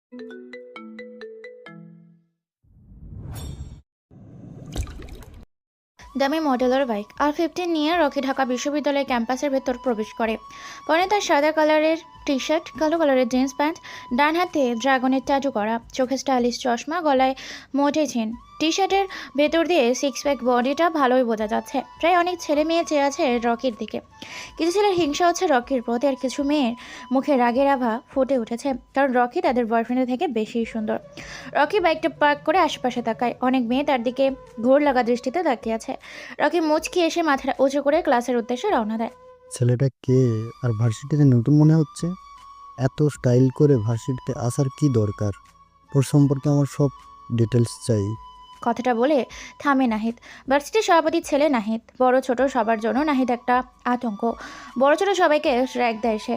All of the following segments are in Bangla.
দামি মডেলের বাইক R15 নিয়ে রকি ঢাকা বিশ্ববিদ্যালয়ের ক্যাম্পাসের ভেতর প্রবেশ করে। পরে তার সাদা কালারের টি শার্ট, কালো কালারের জিন্স প্যান্ট, ডান হাতে ড্রাগনের ট্যাটু করা, চোখে স্টাইলিশ চশমা, গলায় মোটে চেন। টি শার্টের ভেতর দিয়ে সিক্স প্যাক বডিটা ভালোই বোঝা যাচ্ছে। প্রায় অনেক ছেলে মেয়ে চেয়ে আছে রকির দিকে। কিছু ছেলের হিংসা হচ্ছে রকির প্রতি, আর কিছু মেয়ের মুখে রাগের আভা ফুটে উঠেছে, কারণ রকি তাদের বয়ফ্রেন্ডের থেকে বেশি সুন্দর। রকি বাইকটা পার্ক করে আশেপাশে তাকায়। অনেক মেয়ে তার দিকে ঘোর লাগা দৃষ্টিতে তাকিয়ে আছে। রকি মুচকি এসে মাথাটা উঁচু করে ক্লাসের উদ্দেশ্যে রওনা দেয়। ছেলেটা কে আর ভার্সিটিতে নতুন মনে হচ্ছে? এত স্টাইল করে ভার্সিটিতে আসার কি দরকার? ওর সম্পর্কে আমার সব ডিটেলস চাই। কথাটা বলে থামে নাহিদ। ভার্সিটির সভাপতির ছেলে নাহিদ। বড় ছোট সবার জন্য নাহিদ একটা আতঙ্ক। বড় ছোট সবাইকে র্যাক দেয় সে।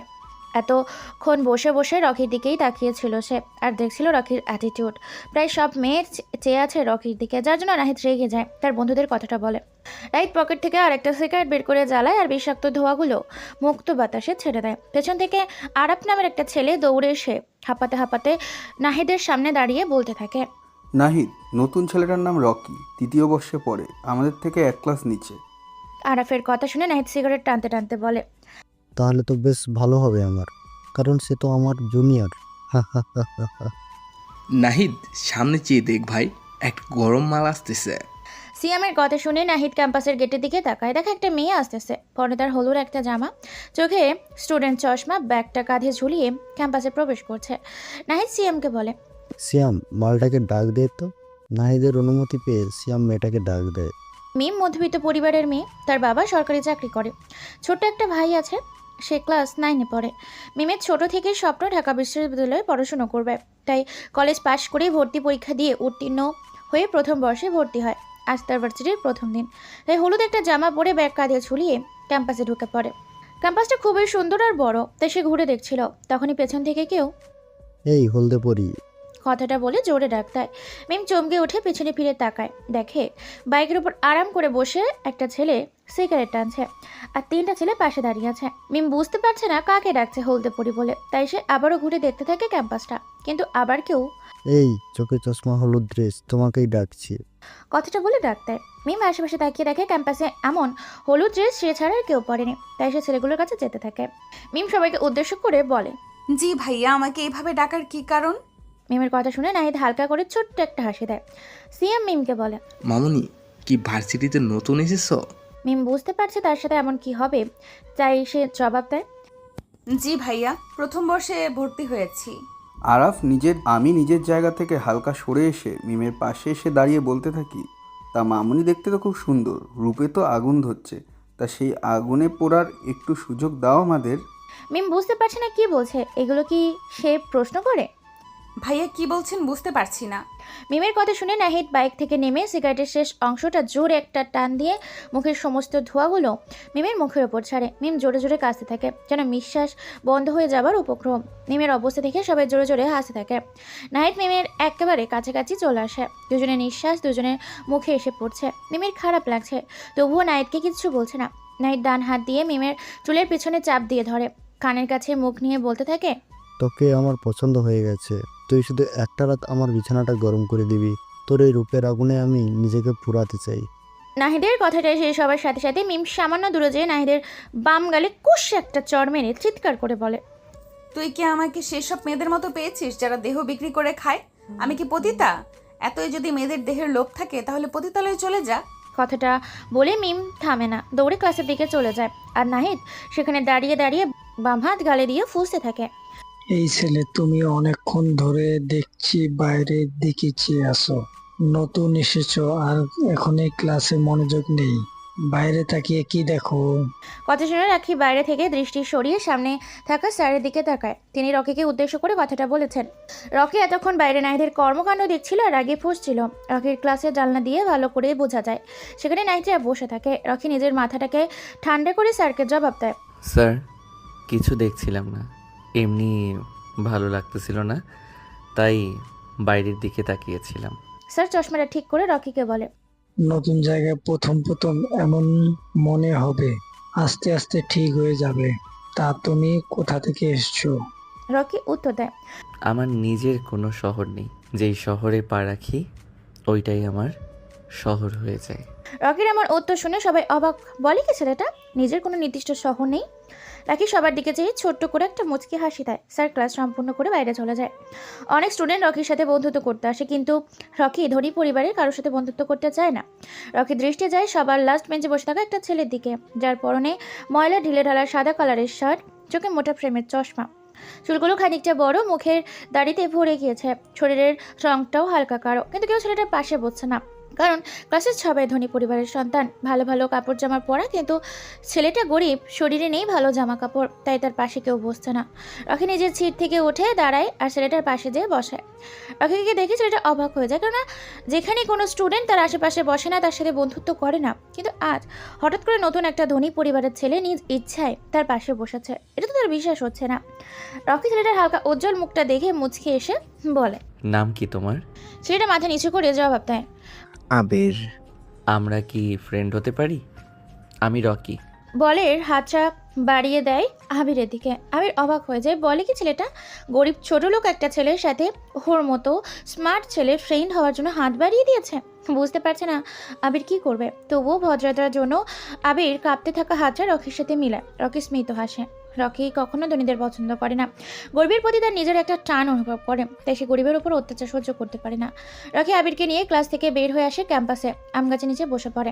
এতক্ষণ বসে বসে রকির দিকেই তাকিয়েছিল সে, আর দেখছিল রকির অ্যাটিটিউড। প্রায় সব মেয়ে চেয়ে আছে রকির দিকে, যার জন্য নাহিদ রেগে যায়। তার বন্ধুদের কথাটা বলে। নাহিদ পকেট থেকে আরেকটা সিগারেট বের করে জ্বালায়, আর বিষাক্ত ধোঁয়াগুলো মুক্ত বাতাসে ছেড়ে দেয়। পেছন থেকে আরাপ নামের একটা ছেলে দৌড়ে এসে হাঁপাতে হাঁপাতে নাহিদের সামনে দাঁড়িয়ে বলতে থাকে, নাহিদ, নতুন ছেলেটার নাম রকি, 3য় বর্ষে পড়ে, আমাদের থেকে 1 ক্লাস নিচে। আরাফের কথা শুনে নাহিদ সিগারেট টানতে টানতে বলে, তাহলে তো বেশ ভালো হবে আমার, কারণ সে তো আমার জুনিয়র। নাহিদ, সামনে চেয়ে দেখ ভাই, একটা গরম মাল আসতেছে। সিয়ামের কথা শুনে নাহিদ ক্যাম্পাসের গেটের দিকে তাকায়। দেখে একটা মেয়ে আসতেছে। পরে তার হলুদ একটা জামা, চোখে স্টুডেন্ট চশমা, ব্যাগটা কাঁধে ঝুলিয়ে ক্যাম্পাসে প্রবেশ করছে। নাহিদ সিয়ামকে বলে, শ্যাম, মালটাকে ডাক দে তো। নাহিদের অনুমতি পেয়ে শ্যাম মেয়েটাকে ডাক দেয়। মিম মধ্যবিত্ত পরিবারের মেয়ে। তার বাবা সরকারি চাকরি করে। ছোট্ট একটা ভাই আছে, সে ক্লাস 9-এ পড়ে। মিমের ছোট থেকেই স্বপ্ন ঢাকা বিশ্ববিদ্যালয়ে পড়াশুনো করবে। তাই কলেজ পাশ করেই ভর্তি পরীক্ষা দিয়ে উত্তীর্ণ হয়ে প্রথম বর্ষে ভর্তি হয়। আজ তার ভার্সিটির প্রথম দিন। তাই হলুদ একটা জামা পরে ব্যাগ কাঁধে ঝুলিয়ে ক্যাম্পাসে ঢুকে পড়ে। ক্যাম্পাসটা খুবই সুন্দর আর বড়, তাই সে ঘুরে দেখছিল। তখনই পেছন থেকে কেউ এই হলদে পরি। কথাটা বলে জোরে ডাক দেয়। মিম চমকে উঠে পেছনে ফিরে তাকায়। দেখে বাইকের উপর আরাম করে বসে একটা ছেলে সিগারেট টানছে, আর 3টা ছেলে পাশে দাঁড়িয়ে আছে। মিম বুঝতে পারছে না কাকে ডাকছে হলদে পরি বলে, তাই সে আবারও ঘুরে দেখতে থাকে ক্যাম্পাসটা। কিন্তু আবার কেউ এই চোখে চশমা, হলুদ ড্রেস, তোমাকেই ডাকছি। কথাটা বলে ডাক দেয়। মিম আশেপাশে তাকিয়ে দেখে ক্যাম্পাসে এমন হলুদ ড্রেস সে ছাড়া আর কেউ পরেনি। তাই সে ছেলেগুলোর কাছে যেতে থাকে। মিম সবাইকে উদ্দেশ্য করে বলে, জি ভাইয়া, আমাকে এভাবে ডাকার কি কারণ? মিমের কথা শুনে নাহিদ হালকা করে ছোট্ট একটা হাসি দেয়। সিএম মিমকে বলে, মামুনি, কি ভার্সিটিতে নতুন এসেছো? মিম বুঝতে পারছে তার সাথে এমন কি হবে, তাই সে জবাব দেয়, জি ভাইয়া, প্রথম বর্ষে ভর্তি হয়েছি। আরাফ আমি নিজের জায়গা থেকে হালকা সরে এসে মিমের পাশে এসে দাঁড়িয়ে বলতে থাকি, তা মামুনি দেখতে তো খুব সুন্দর, রূপে তো আগুন ধরছে, তা সেই আগুনে পোড়ার একটু সুযোগ দাও আমাদের। মিম বুঝতে পারছে না কি বলছে। এগুলো কি সে প্রশ্ন করে? ভাইয়া কি বলছেন বুঝতে পারছি না। মিমের কথা শুনে নাহিদ বাইক থেকে নেমে সিগারেটের শেষ অংশটা জোরে একটা টান দিয়ে মুখের সমস্ত ধোঁয়াগুলো মিমের মুখের ওপর ছাড়ে। মিম জোরে জোরে কাশতে থাকে, যেন নিঃশ্বাস বন্ধ হয়ে যাবার উপক্রম। মিমের অবস্থা দেখে সবাই জোরে জোরে হাসতে থাকে। নাহিদ মিমের একেবারে কাছাকাছি চলে আসে। দুজনের নিঃশ্বাস দুজনের মুখে এসে পড়ছে। মিমের খারাপ লাগছে, তবুও নাহিদকে কিচ্ছু বলছে না। নাহিদ ডান হাত দিয়ে মিমের চুলের পিছনে চাপ দিয়ে ধরে, কানের কাছে মুখ নিয়ে বলতে থাকে, তোকে আমার পছন্দ হয়ে গেছে। তুই শুধু একটা রাত আমার বিছানাটা গরম করে দিবি। তোর এই রূপের আগুনে আমি নিজেকে পুরাতে চাই। নাহিদের কথাটা শেষ হবার সাথে সাথে মিম সামান্য দূরে যেয়ে নাহিদের বাম গালে কুশ একটা চড় মেরে চিৎকার করে বলে, তুই কি আমাকে সেসব মেয়েদের মতো পেয়েছিস যারা দেহ বিক্রি করে খায়? আমি কি পতিতা? এতই যদি মেয়েদের দেহের লোভ থাকে তাহলে পতিতালয়ে চলে যা। কথাটা বলে মিম থামে না, দৌড়ে ক্লাসের দিকে চলে যায়। আর নাহিদ সেখানে দাঁড়িয়ে দাঁড়িয়ে বাম হাত গালে দিয়ে ফুঁসতে থাকে। এই ছেলে, তুমি অনেকক্ষণ ধরে দেখছি বাইরের দিকে চেয়ে আসো। নতুন এসেছো আর এখনই ক্লাসে মনোযোগ নেই। বাইরে তাকিয়ে কি দেখো? কথা শুনে রাখি বাইরে থেকে দৃষ্টি সরিয়ে সামনে থাকা স্যারের দিকে তাকায়। তিনি রকিকে উদ্দেশ্য করে কথাটা বলেছেন। রকি এতক্ষণ বাইরে নাহিদের কর্মকাণ্ড দেখছিল আর আগে ফুঁসছিল। রকির ক্লাসের জানলা দিয়ে ভালো করে বোঝা যায়। সেখানে নাহিদরা বসে থাকে। রকি নিজের মাথাটাকে ঠান্ডা করে স্যারকে জবাব দেয়, স্যার, কিছু দেখছিলাম না, এমনি ভালো লাগতেছিল না, তাই বাইরের দিকে তাকিয়েছিলাম। স্যার চশমাটা ঠিক করে রকিকে বলে, নতুন জায়গায় প্রথম প্রথম এমন মনে হবে, আস্তে আস্তে ঠিক হয়ে যাবে। তা তুমি কোথা থেকে এসছো? রকি উত্তর দেয়, আমার নিজের কোনো শহর নেই। যেই শহরে পা রাখি ওইটাই আমার শহর হয়ে যায়। রকির এমন উত্তর শুনে সবাই অবাক। বলে কি ছেলেটা, নিজের কোনো নির্দিষ্ট শহর নেই? রাকি সবার দিকে চেয়ে ছোট্ট করে একটা মুচকি হাসি দেয়। স্যার ক্লাস সম্পূর্ণ করে বাইরে চলে যায়। অনেক স্টুডেন্ট রকির সাথে বন্ধুত্ব করতে আসে, কিন্তু রকি ধনী পরিবারের কারোর সাথে বন্ধুত্ব করতে চায় না। রকির দৃষ্টি যায় সবার লাস্ট বেঞ্চে বসে থাকা একটা ছেলের দিকে, যার পরনে ময়লা ঢিলে ঢালা সাদা কালারের শার্ট, চোখে মোটা ফ্রেমের চশমা, চুলগুলো খানিকটা বড়, মুখের দাড়িতে ভরে গিয়েছে, শরীরের রংটাও হালকা কালো। কিন্তু কেউ ছেলেটার পাশে বসছে না, কারণ ক্লাসের সবাই ধনী পরিবারের সন্তান, ভালো ভালো কাপড় জামা পরা, কিন্তু ছেলেটা গরিব, শরীরে নেই ভালো জামা কাপড়, তাই তার পাশে কেউ বসছে না। রকি নিজের সিট থেকে উঠে দাঁড়ায় আর ছেলেটার পাশে যেয়ে বসে। রকিকে দেখে ছেলেটা অবাক হয়ে যায়, কেননা যেখানে কোনো স্টুডেন্ট তার আশেপাশে বসে না, তার সাথে বন্ধুত্ব করে না, কিন্তু আজ হঠাৎ করে নতুন একটা ধনী পরিবারের ছেলে নিজ ইচ্ছায় তার পাশে বসেছে। এটা তো তার বিশ্বাস হচ্ছে না। রকি ছেলেটার হালকা উজ্জ্বল মুখটা দেখে মুচকি এসে বলে। নাম কি তোমার? ছেলেটা মাথা নিচু করে জবাব দেয়। আবির। আমরা কি ফ্রেন্ড হতে পারি? আমি রকি। বলের হাতটা বাড়িয়ে দেয় আবিরের দিকে। আবির অবাক হয়ে যায়। বলে কি ছেলেটা গরিব ছোট লোক একটা ছেলের সাথে ওর মতো স্মার্ট ছেলে ফ্রেন্ড হওয়ার জন্য হাত বাড়িয়ে দিয়েছে। বুঝতে পারছে না আবির কি করবে, তবুও ভদ্রতার জন্য আবির কাঁপতে থাকা হাতটা রকির সাথে মিলায়। রকি স্মিত হাসে। রকি কখনো ধনীদের পছন্দ করে না, গরিবের প্রতি তার নিজের একটা টান অনুভব করে, তাই সে গরিবের উপর অত্যাচার সহ্য করতে পারে না। রকি আবিরকে নিয়ে ক্লাস থেকে বের হয়ে আসে ক্যাম্পাসে, আম গাছের নিচে বসে পড়ে।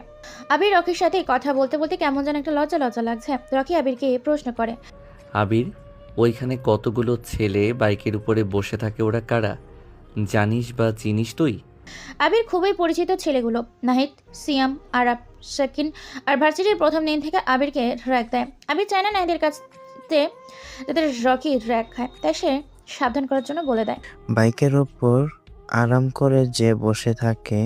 আবির রকির সাথে কথা বলতে বলতে কেমন যেন একটা লজ্জা লজ্জা লাগছে। রকি আবিরকে প্রশ্ন করে। আবির, ওইখানে কতগুলো ছেলে বাইকের উপরে বসে থাকে, ওরা কারা? জানিস বা চিনিস তুই? আবির খুবই পরিচিত ছেলেগুলো, নাহিদ, সিয়াম, আরাব, শাকিন। আর ভার্সিটির প্রথম দিন থেকে আবিরকে র্যাক দেয়। আবির চায় না নাহিদের কাছে যাদের রকি র্যাক খায়, তাই সে সাবধান করার জন্য বলে দেয়। বাইকের ওপর আরাম করে যে বসে থাকে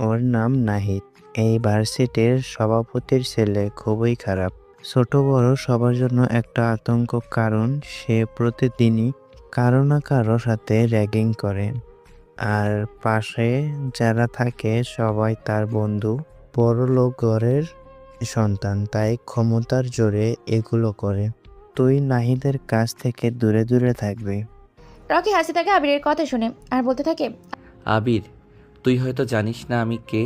ওর নাম নাহিদ। এই ভার্সিটির সভাপতির ছেলে, খুবই খারাপ। ছোট বড় সবার জন্য একটা আতঙ্ক, কারণ সে প্রতিদিনই কারো না কারো সাথে র্যাগিং করে। আর পাশে যারা থাকে সবাই তার বন্ধু। বড়লোক ঘরের সন্তান, তাই ক্ষমতার জোরে এগুলো করে। তুই নাহিদের কাছ থেকে দূরে দূরে থাকবি। রকি হাসি থাকে আবিরের কথা শুনে আর বলতে থাকে। আবির, তুই হয়তো জানিস না আমি কে,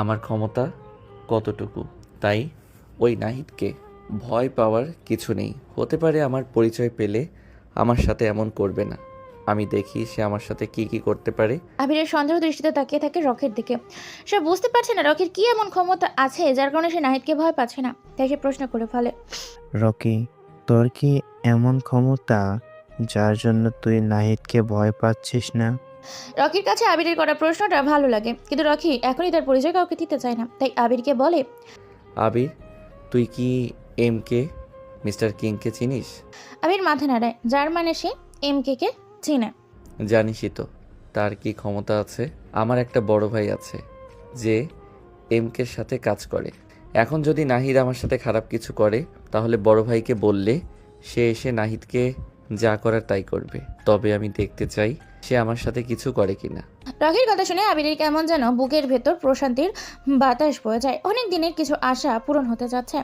আমার ক্ষমতা কতটুকু। তাই ওই নাহিদকে ভয় পাওয়ার কিছু নেই। হতে পারে আমার পরিচয় পেলে আমার সাথে এমন করবে না। আমি দেখি সে আমার সাথে কি কি করতে পারে। আবিরের সন্দেহ দৃষ্টিতে তাকিয়ে থাকে রকির দিকে। সে বুঝতে পারছে না রকির কি এমন ক্ষমতা আছে যার কারণে সে নাহিদকে ভয় পাচ্ছে না, তাই সে প্রশ্ন করে ফেলে। রকি, তোর কি এমন ক্ষমতা যার জন্য তুই নাহিদকে ভয় পাচ্ছিস না? রকির কাছে আবিরের করা প্রশ্নটা ভালো লাগে, কিন্তু রকি এখনই তার পরিচয় কাউকে দিতে চায় না, তাই আবিরকে বলে। আবির, তুই কি MK মিস্টার কিংকে চিনিস? আবির মাথা নাড়ায়, যার মানে সে MK কে চিনে। জানিসই তো তার কি ক্ষমতা আছে। আমার একটা বড় ভাই আছে যে MKর সাথে কাজ করে। এখন যদি নাহিদ আমার সাথে খারাপ কিছু করে, তাহলে বড় ভাইকে বললে সে এসে নাহিদকে যা করার তাই করবে। তবে আমি দেখতে চাই সে আমার সাথে কিছু করে কিনা। রকির কথা শুনে আবিরের কেমন যেন বুকের ভেতর প্রশান্তির বাতাস বয়ে যায়। অনেক দিনের কিছু আশা পূরণ হতে যাচ্ছে।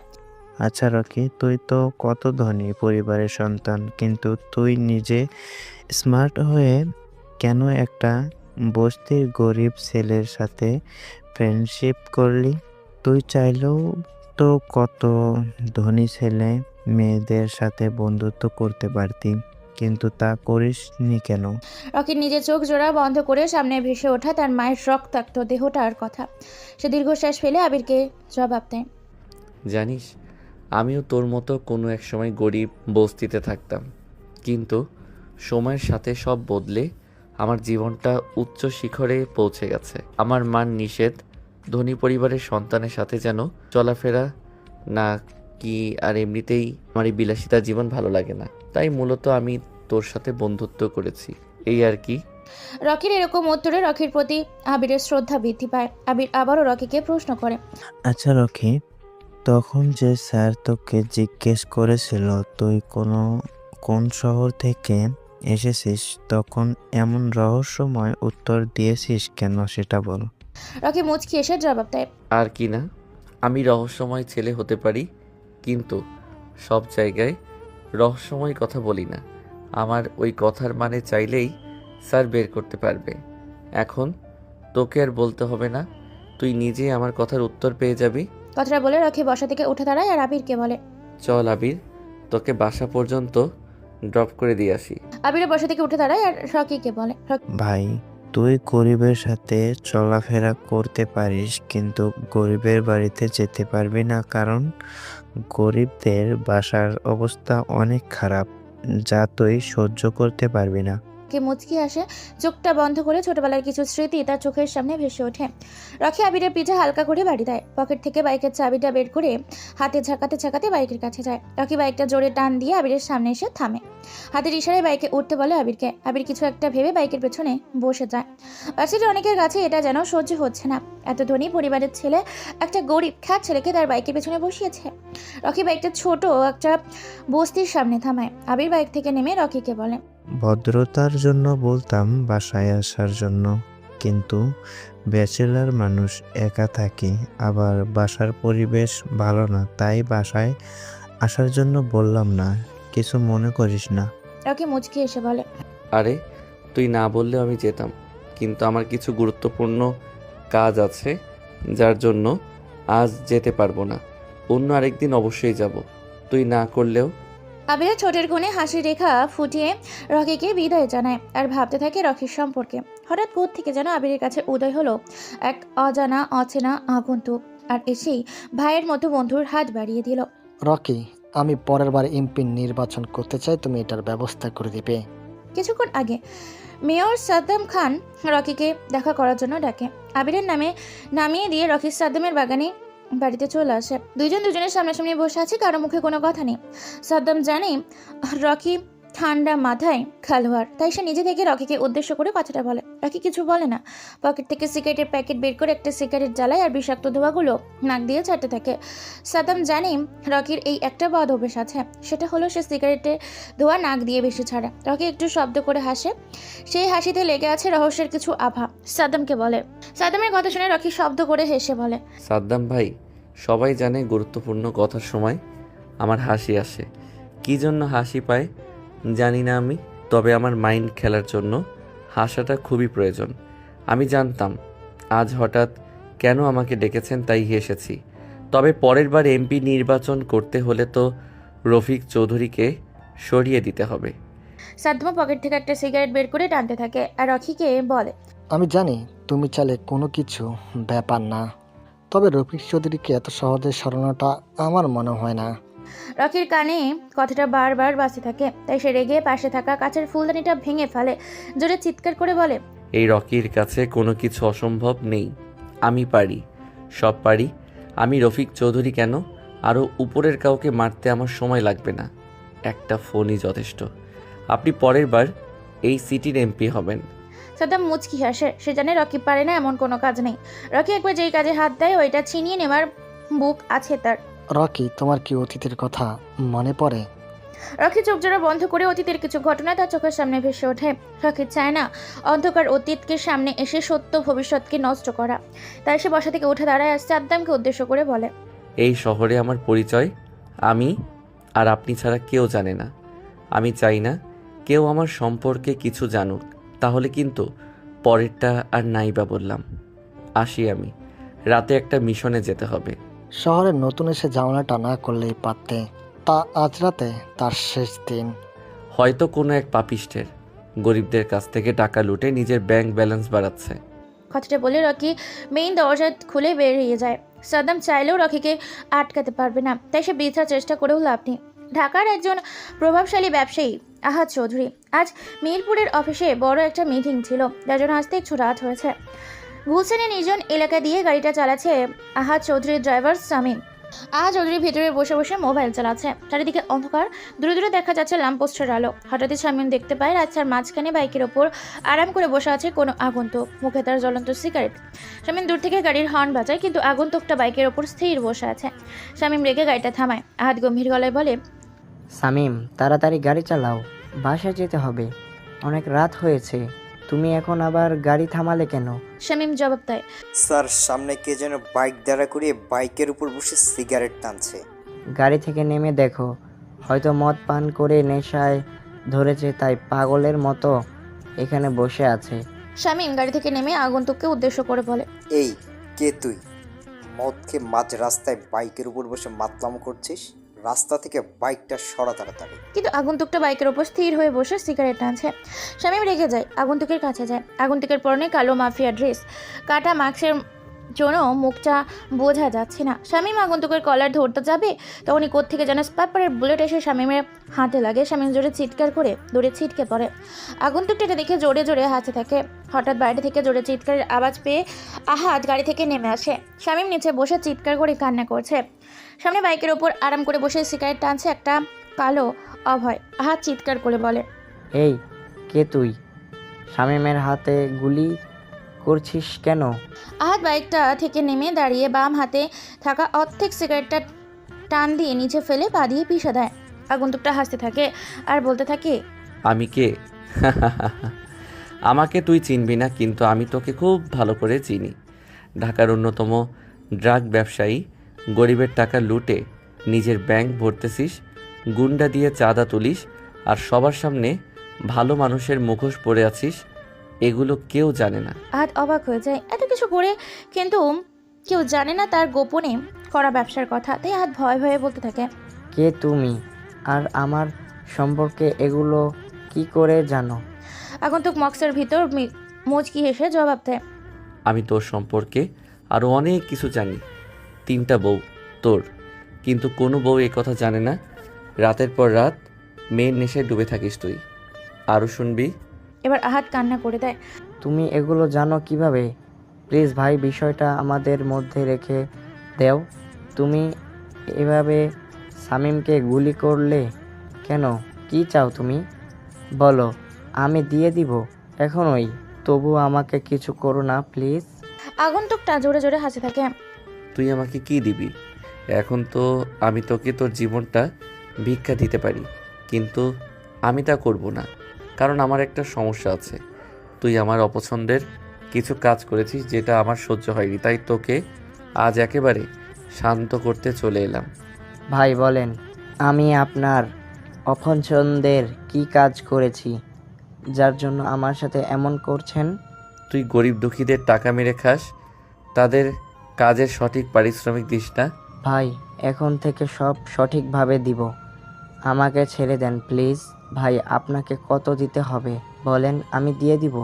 আচ্ছা রকি, তুই তো কত ধনী পরিবারের সন্তান, কিন্তু তুই নিজে স্মার্ট হয়ে কেন একটা বস্তির গরিব ছেলের সাথে ফ্রেন্ডশিপ করলি? তুই চাইলেও তো কত ধনী ছেলে মেয়েদের সাথে বন্ধুত্ব করতে পারতি, কিন্তু তা করিসনি কেন? রকির নিজের চোখ জোড়া বন্ধ করে সামনে ভেসে ওঠা তার মায়ের রক্তাক্ত দেহটার কথা। সে দীর্ঘশ্বাস ফেলে আবিরকে জবাব দেয়। জানিস, আমিও তোর মতো কোনো এক সময় গরিব বস্তিতে থাকতাম, কিন্তু সময়ের সাথে সব বদলে আমার জীবনটা উচ্চ শিখরে পৌঁছে গেছে। আমার মান নিষেধ, ধনী পরিবারের সন্তানের সাথে যেন চলাফেরা না কি, আর এমনিতেই আমার এই বিলাসিতা জীবন ভালো লাগে না। তাই মূলত আমি তোর সাথে বন্ধুত্ব করেছি, এই আর কি। রকির এরকম উত্তরে রকির প্রতি আবিরের শ্রদ্ধা বৃদ্ধি পায়। আবির আবারও রকিকে প্রশ্ন করে। আচ্ছা রকি, তখন যে স্যার তোকে জিজ্ঞেস করেছিল তুই কোন শহর থেকে এসেছিস, তখন এমন রহস্যময় উত্তর দিয়েছিস কেন, সেটা বল। রকি মুচকি এসে জবাব দেয়। আর কি না, আমি রহস্যময় ছেলে হতে পারি, কিন্তু সব জায়গায় রহস্যময় কথা বলি না। আমার ওই কথার মানে চাইলেই স্যার বের করতে পারবে। এখন তোকে আর বলতে হবে না, তুই নিজেই আমার কথার উত্তর পেয়ে যাবি। কথাটা বলে রকি বসা থেকে উঠে দাঁড়ায় আর আবিরকে বলে। চল আবির, তোকে বাসা পর্যন্ত ড্রপ করে দিয়ে আসি। আবিরও বসা থেকে উঠে দাঁড়ায় আর রকিকে বলে। ভাই, তুই গরিবের সাথে চলাফেরা করতে পারিস, কিন্তু গরিবের বাড়িতে যেতে পারবি না, কারণ গরিবদের বাসার অবস্থা অনেক খারাপ, যা তুই সহ্য করতে পারবি না। রকি মুচকি আসে, চোখটা বন্ধ করে ছোটবেলার কিছু স্মৃতি তার চোখের সামনে ভেসে ওঠে। রকি আবিরের পিঠে হালকা করে বাড়ি দেয়, পকেট থেকে বাইকের চাবিটা বের করে হাতে ঝাঁকাতে ঝাঁকাতে বাইকের কাছে যায়। রকি বাইকটা জোরে টান দিয়ে আবিরের সামনে এসে থামে, হাতের ইশারায় বাইকে উঠতে বলে আবিরকে। আবির কিছু একটা ভেবে বাইকের পেছনে বসে যায়। ভার্সিটির অনেকের কাছে এটা যেন সহ্য হচ্ছে না, এত ধনী পরিবারের ছেলে একটা গরিব খ্যাত ছেলেকে তার বাইকের পেছনে বসিয়েছে। রকি বাইকটা ছোট একটা বস্তির সামনে থামায়। আবির বাইক থেকে নেমে রকিকে বলে। ভদ্রতার জন্য বলতাম বাসায় আসার জন্য, কিন্তু ব্যাচেলার মানুষ, একা থাকি, আবার বাসার পরিবেশ ভালো না, তাই বাসায় আসার জন্য বললাম না, কিছু মনে করিস না। রকি মুচকি এসে বলে। আরে তুই না বললেও আমি যেতাম, কিন্তু আমার কিছু গুরুত্বপূর্ণ কাজ আছে, যার জন্য আজ যেতে পারবো না। অন্য আরেকদিন অবশ্যই যাব, তুই না করলেও। আবিরের ছোটের কোণে হাসির রেখা ফুটিয়ে রকিকে বিদায় জানায় আর ভাবতে থাকে রকির সম্পর্কে। হঠাৎ কোত্থেকে যেন আবিরের কাছে উদয় হলো এক অজানা অচেনা আগন্তুক, আর এসেই ভাইয়ের মতো বন্ধুর হাত বাড়িয়ে দিল। রকি, আমি পরের বার এমপি নির্বাচন করতে চাই, তুমি এটার ব্যবস্থা করে দিবে। কিছুক্ষণ আগে মেয়র সাদ্দাম খান রকিকে দেখা করার জন্য ডাকে। আবিরের নামে নামিয়ে দিয়ে রকি সাদ্দামের বাগানে বাড়িতে চলে আসে। দুজনের সামনাসামনি বসে আছে, কারো মুখে কোনো কথা নেই। সাদ্দাম জানে রকি ঠান্ডা মাথায় খেলোয়াড়, তাই সে নিজে থেকে রকিকে উদ্দেশ্য করে কথাটা বলে। রকি কিছু বলে না, পকেট থেকে সিগারেটের প্যাকেট বের করে একটা সিগারেট জ্বালায় আর বিষাক্ত ধোঁয়াগুলো নাক দিয়ে ছাড়তে থাকে। সাদ্দাম জানে রকির এই একটা বদ অভ্যাস আছে, সেটা হলো সে সিগারেটের ধোঁয়া নাক দিয়ে বেশি ছাড়ে। রকি একটু শব্দ করে হাসে, সেই হাসিতে লেগে আছে রহস্যের কিছু আভা। সাদ্দামকে বলে। সাদ্দামের কথা শুনে রকি শব্দ করে হেসে বলে। সাদ্দাম ভাই, সবাই জানে গুরুত্বপূর্ণ কথার সময় আমার হাসি আসে, কী জন্য হাসি পায় জানি না আমি, তবে আমার মাইন্ড খেলার জন্য হাসাটা খুবই প্রয়োজন। আমি জানতাম আজ হঠাৎ কেন আমাকে ডেকেছেন, তাই হেসেছি। তবে পরের বার এমপি নির্বাচন করতে হলে তো রফিক চৌধুরীকে সরিয়ে দিতে হবে। সাদ্দাম পকেট থেকে একটা সিগারেট বের করে টানতে থাকে আর রকিকে বলে। আমি জানি তুমি চাইলে কোনো কিছু ব্যাপার না, তবে রফিক চৌধুরীকে এত সহজে সরানোটা আমার মনে হয় না। রকির কানে কথাটা বারবার বাজতে থাকে, তাই সে রেগে পাশে থাকা কাঁচের ফুলদানিটা ভেঙে ফেলে, জোরে চিৎকার করে বলে। এই রকির কাছে কোনো কিছু অসম্ভব নেই, আমি পারি, সব পারি। আমি রফিক চৌধুরী কেন, আরও উপরের কাউকে মারতে আমার সময় লাগবে না, একটা ফোনই যথেষ্ট। আপনি পরের বার এই সিটির এমপি হবেন। সাদ্দাম মুচকি হাসে, সে জানে রকি পারে না এমন কোনো কাজ নেই। রকি একবার যেই কাজে হাত দেয় ওইটা ছিনিয়ে নেওয়ার বুক আছে তার। রকি, তোমার কি অতীতের কথা মনে পড়ে? রকি চোখ জোড়া বন্ধ করে অতীতের কিছু ঘটনা তার চোখের সামনে ভেসে ওঠে। রকি চায় না অন্ধকার অতীতকে সামনে এসে সত্য ভবিষ্যৎকে নষ্ট করা, তাই সে বসা থেকে উঠে দাঁড়ায় আর সাদ্দামকে উদ্দেশ্য করে বলে। এই শহরে আমার পরিচয় আমি আর আপনি ছাড়া কেউ জানে না। আমি চাই না কেউ আমার সম্পর্কে কিছু জানুক, তাহলে কিন্তু পরেরটা আর নাই বা বললাম। আসি আমি, রাতে একটা মিশনে যেতে হবে। শহরে নতুন এসে ঝামেলাটা না করলেই পারতে, তা আজ রাতে তার শেষ দিন। হয়তো কোনো এক পাপিষ্টের গরিবদের কাছ থেকে টাকা লুটে নিজের ব্যাংক ব্যালেন্স বাড়াচ্ছে। কথাটা বলে রকি মেইন দরজা খুলে বেরিয়ে যায়। সাদ্দাম চাইলেও রকিকে আটকাতে পারবে না, তাই সে বৃথা চেষ্টা করেও লাভ নেই। ঢাকার একজন প্রভাবশালী ব্যবসায়ী আহাদ চৌধুরী আজ মিরপুরের অফিসে বড় একটা মিটিং ছিল, যার জন্য আসতে একটু রাত হয়েছে। গুলশানের নির্জন এলাকা দিয়ে গাড়িটা চালাচ্ছে আহাদ চৌধুরীর ড্রাইভার শামীম। আহাদ চৌধুরী ভেতরে বসে বসে মোবাইল চালাচ্ছে, চারিদিকে অন্ধকার, দূরে দূরে দেখা যাচ্ছে ল্যাম্পপোস্টের আলো। হঠাৎই শামীম দেখতে পায় রাস্তার মাঝখানে বাইকের ওপর আরাম করে বসে আছে কোনো আগন্তুক, মুখে তার জ্বলন্ত সিগারেট। শামীম দূর থেকে গাড়ির হর্ন বাজায়, কিন্তু আগন্তুকটা বাইকের ওপর স্থির বসে আছে। শামীম রেগে গাড়িটা থামায়। আহাদ গম্ভীর গলায় বলে। শামীম, তাড়াতাড়ি গাড়ি চালাও, বাসায় যেতে হবে, অনেক রাত হয়েছে। তুমি এখন আবার গাড়ি থামালে কেন? শামীম জবাব দেয়। স্যার, সামনে কে যেন বাইক দাঁড়া করিয়ে বাইকের উপর বসে সিগারেট টানছে। গাড়ি থেকে নেমে দেখো, হয়তো মদ পান করে নেশায় ধরেছে তাই পাগলের মতো এখানে বসে আছে। শামীম গাড়ি থেকে নেমে আগন্তুককে উদ্দেশ্য করে বলে, এই কে তুই? মদ খেয়ে মাঝ রাস্তায় বাইকের উপর বসে মাতলাম করছিস? রাস্তা থেকে বাইকটা সরা তাড়াতাড়ি। কিন্তু আগন্তুকটা বাইকের ওপর স্থির হয়ে বসে সিগারেট টানছে। শামীম রেগে যায়, আগন্তুকের কাছে যায়। আগন্তুকের পরনে কালো মাফিয়া ড্রেস, কাটা মাস্কের জন্য মুখটা বোঝা যাচ্ছে না। শামীম আগন্তুকের কলার ধরতে যাবে, তখনই কোত্থেকে যেন স্পাইপারের বুলেট এসে শামীমের হাতে লাগে। শামীম জোরে চিৎকার করে দৌড়ে ছিটকে পড়ে। আগন্তুকটা এটা দেখে জোরে জোরে হাসতে থাকে। হঠাৎ বাইরে থেকে জোরে চিৎকারের আওয়াজ পেয়ে আহাদ গাড়ি থেকে নেমে আসে। শামীম নিচে বসে চিৎকার করে কান্না করছে। সামনে বাইকের ওপর আরাম করে বসে সিগারেট টানছে একটা কালো অভয়। আহাদ চিৎকার করে বলে, এই কে তুই? শামীমের হাতে গুলি করছিস কেন? আহাদ বাইকটা থেকে নেমে দাঁড়িয়ে বাম হাতে থাকা অর্ধেক সিগারেটটা টান দিয়ে নিচে ফেলে পা দিয়ে পিষে দেয়। আগন্তুকটা হাসতে থাকে আর বলতে থাকে, আমি কে? আমাকে তুই চিনবি না, কিন্তু আমি তোকে খুব ভালো করে চিনি। ঢাকার অন্যতম ড্রাগ ব্যবসায়ী, গরিবের টাকা লুটে নিজের ব্যাংক ভরতেছিস, গুন্ডা দিয়ে চাঁদা তুলিস, আর সবার সামনে ভালো মানুষের মুখোশ পরে আছিস। এগুলো কেউ জানে না। আহাদ অবাক হয়ে যায়, এত কিছু করে কিন্তু কেউ জানে না তার গোপনে করা ব্যবসার কথা। তাই আহাদ ভয়ে ভয়ে বলতে থাকে, কে তুমি? আর আমার সম্পর্কে এগুলো কি করে জানো? আগন্তুক মক্সের ভিতর মুচকি হেসে জবাব দেয়, আমি তোর সম্পর্কে আরও অনেক কিছু জানি। 3টা বউ তোর, কিন্তু কোনো বউ এ কথা জানে না। রাতের পর রাত মেয়ের নেশায় ডুবে থাকিস তুই। আরও শুনবি? এবার আহাদ কান্না করে দেয়। তুমি এগুলো জানো কিভাবে? প্লিজ ভাই, বিষয়টা আমাদের মধ্যে রেখে দেও। তুমি এভাবে শামীমকে গুলি করলে কেন? কি চাও তুমি? বলো, আমি দিয়ে দিব এখনই। তবু আমাকে কিছু করো না প্লিজ। আগন্তুকটা জোরে জোরে হাসে থাকে। তুই আমাকে কি দিবি? এখন তো আমি তোকে তোর জীবনটা ভিক্ষা দিতে পারি, কিন্তু আমি তা করব না, কারণ আমার একটা সমস্যা আছে। তুই আমার অপছন্দের কিছু কাজ করেছিস যেটা আমার সহ্য হয়নি, তাই তোকে আজ একেবারে শান্ত করতে চলে এলাম। ভাই বলেন, আমি আপনার অপছন্দের কি কাজ করেছি যার জন্য আমার সাথে এমন করছেন? তুই গরিব দুঃখীদের টাকা মেরে খাস, তাদের কাজের সঠিক পারিশ্রমিক দিস না। ভাই, এখন থেকে সব সঠিকভাবে দিব। আমাকে ছেড়ে দেন প্লিজ। ভাই, আপনাকে কত দিতে হবে বলেন, আমি দিয়ে দিব।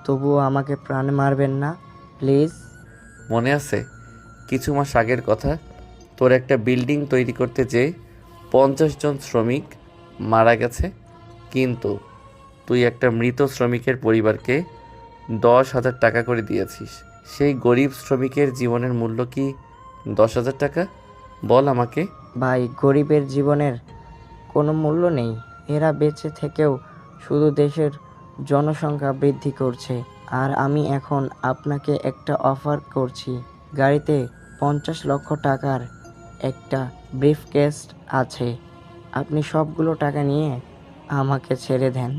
তবুও আমাকে প্রাণে মারবেন না প্লিজ। মনে আছে কিছু মাস আগের কথা? তোর একটা বিল্ডিং তৈরি করতে যেয়ে 50 জন শ্রমিক মারা গেছে, কিন্তু তুই একটা মৃত শ্রমিকের পরিবারকে 10,000 টাকা করে দিয়েছিস। সেই গরিব শ্রমিকের জীবনের মূল্য কি 10,000 টাকা? বল আমাকে। ভাই, গরিবের জীবনের কোনো মূল্য নেই। এরা বেঁচে থেকেও শুধু দেশের জনসংখ্যা বৃদ্ধি করছে। আর আমি এখন আপনাকে একটা অফার করছি। গাড়িতে 50 লক্ষ টাকার একটা ব্রিফকেস আছে। আপনি সবগুলো টাকা নিয়ে আমাকে ছেড়ে দেন।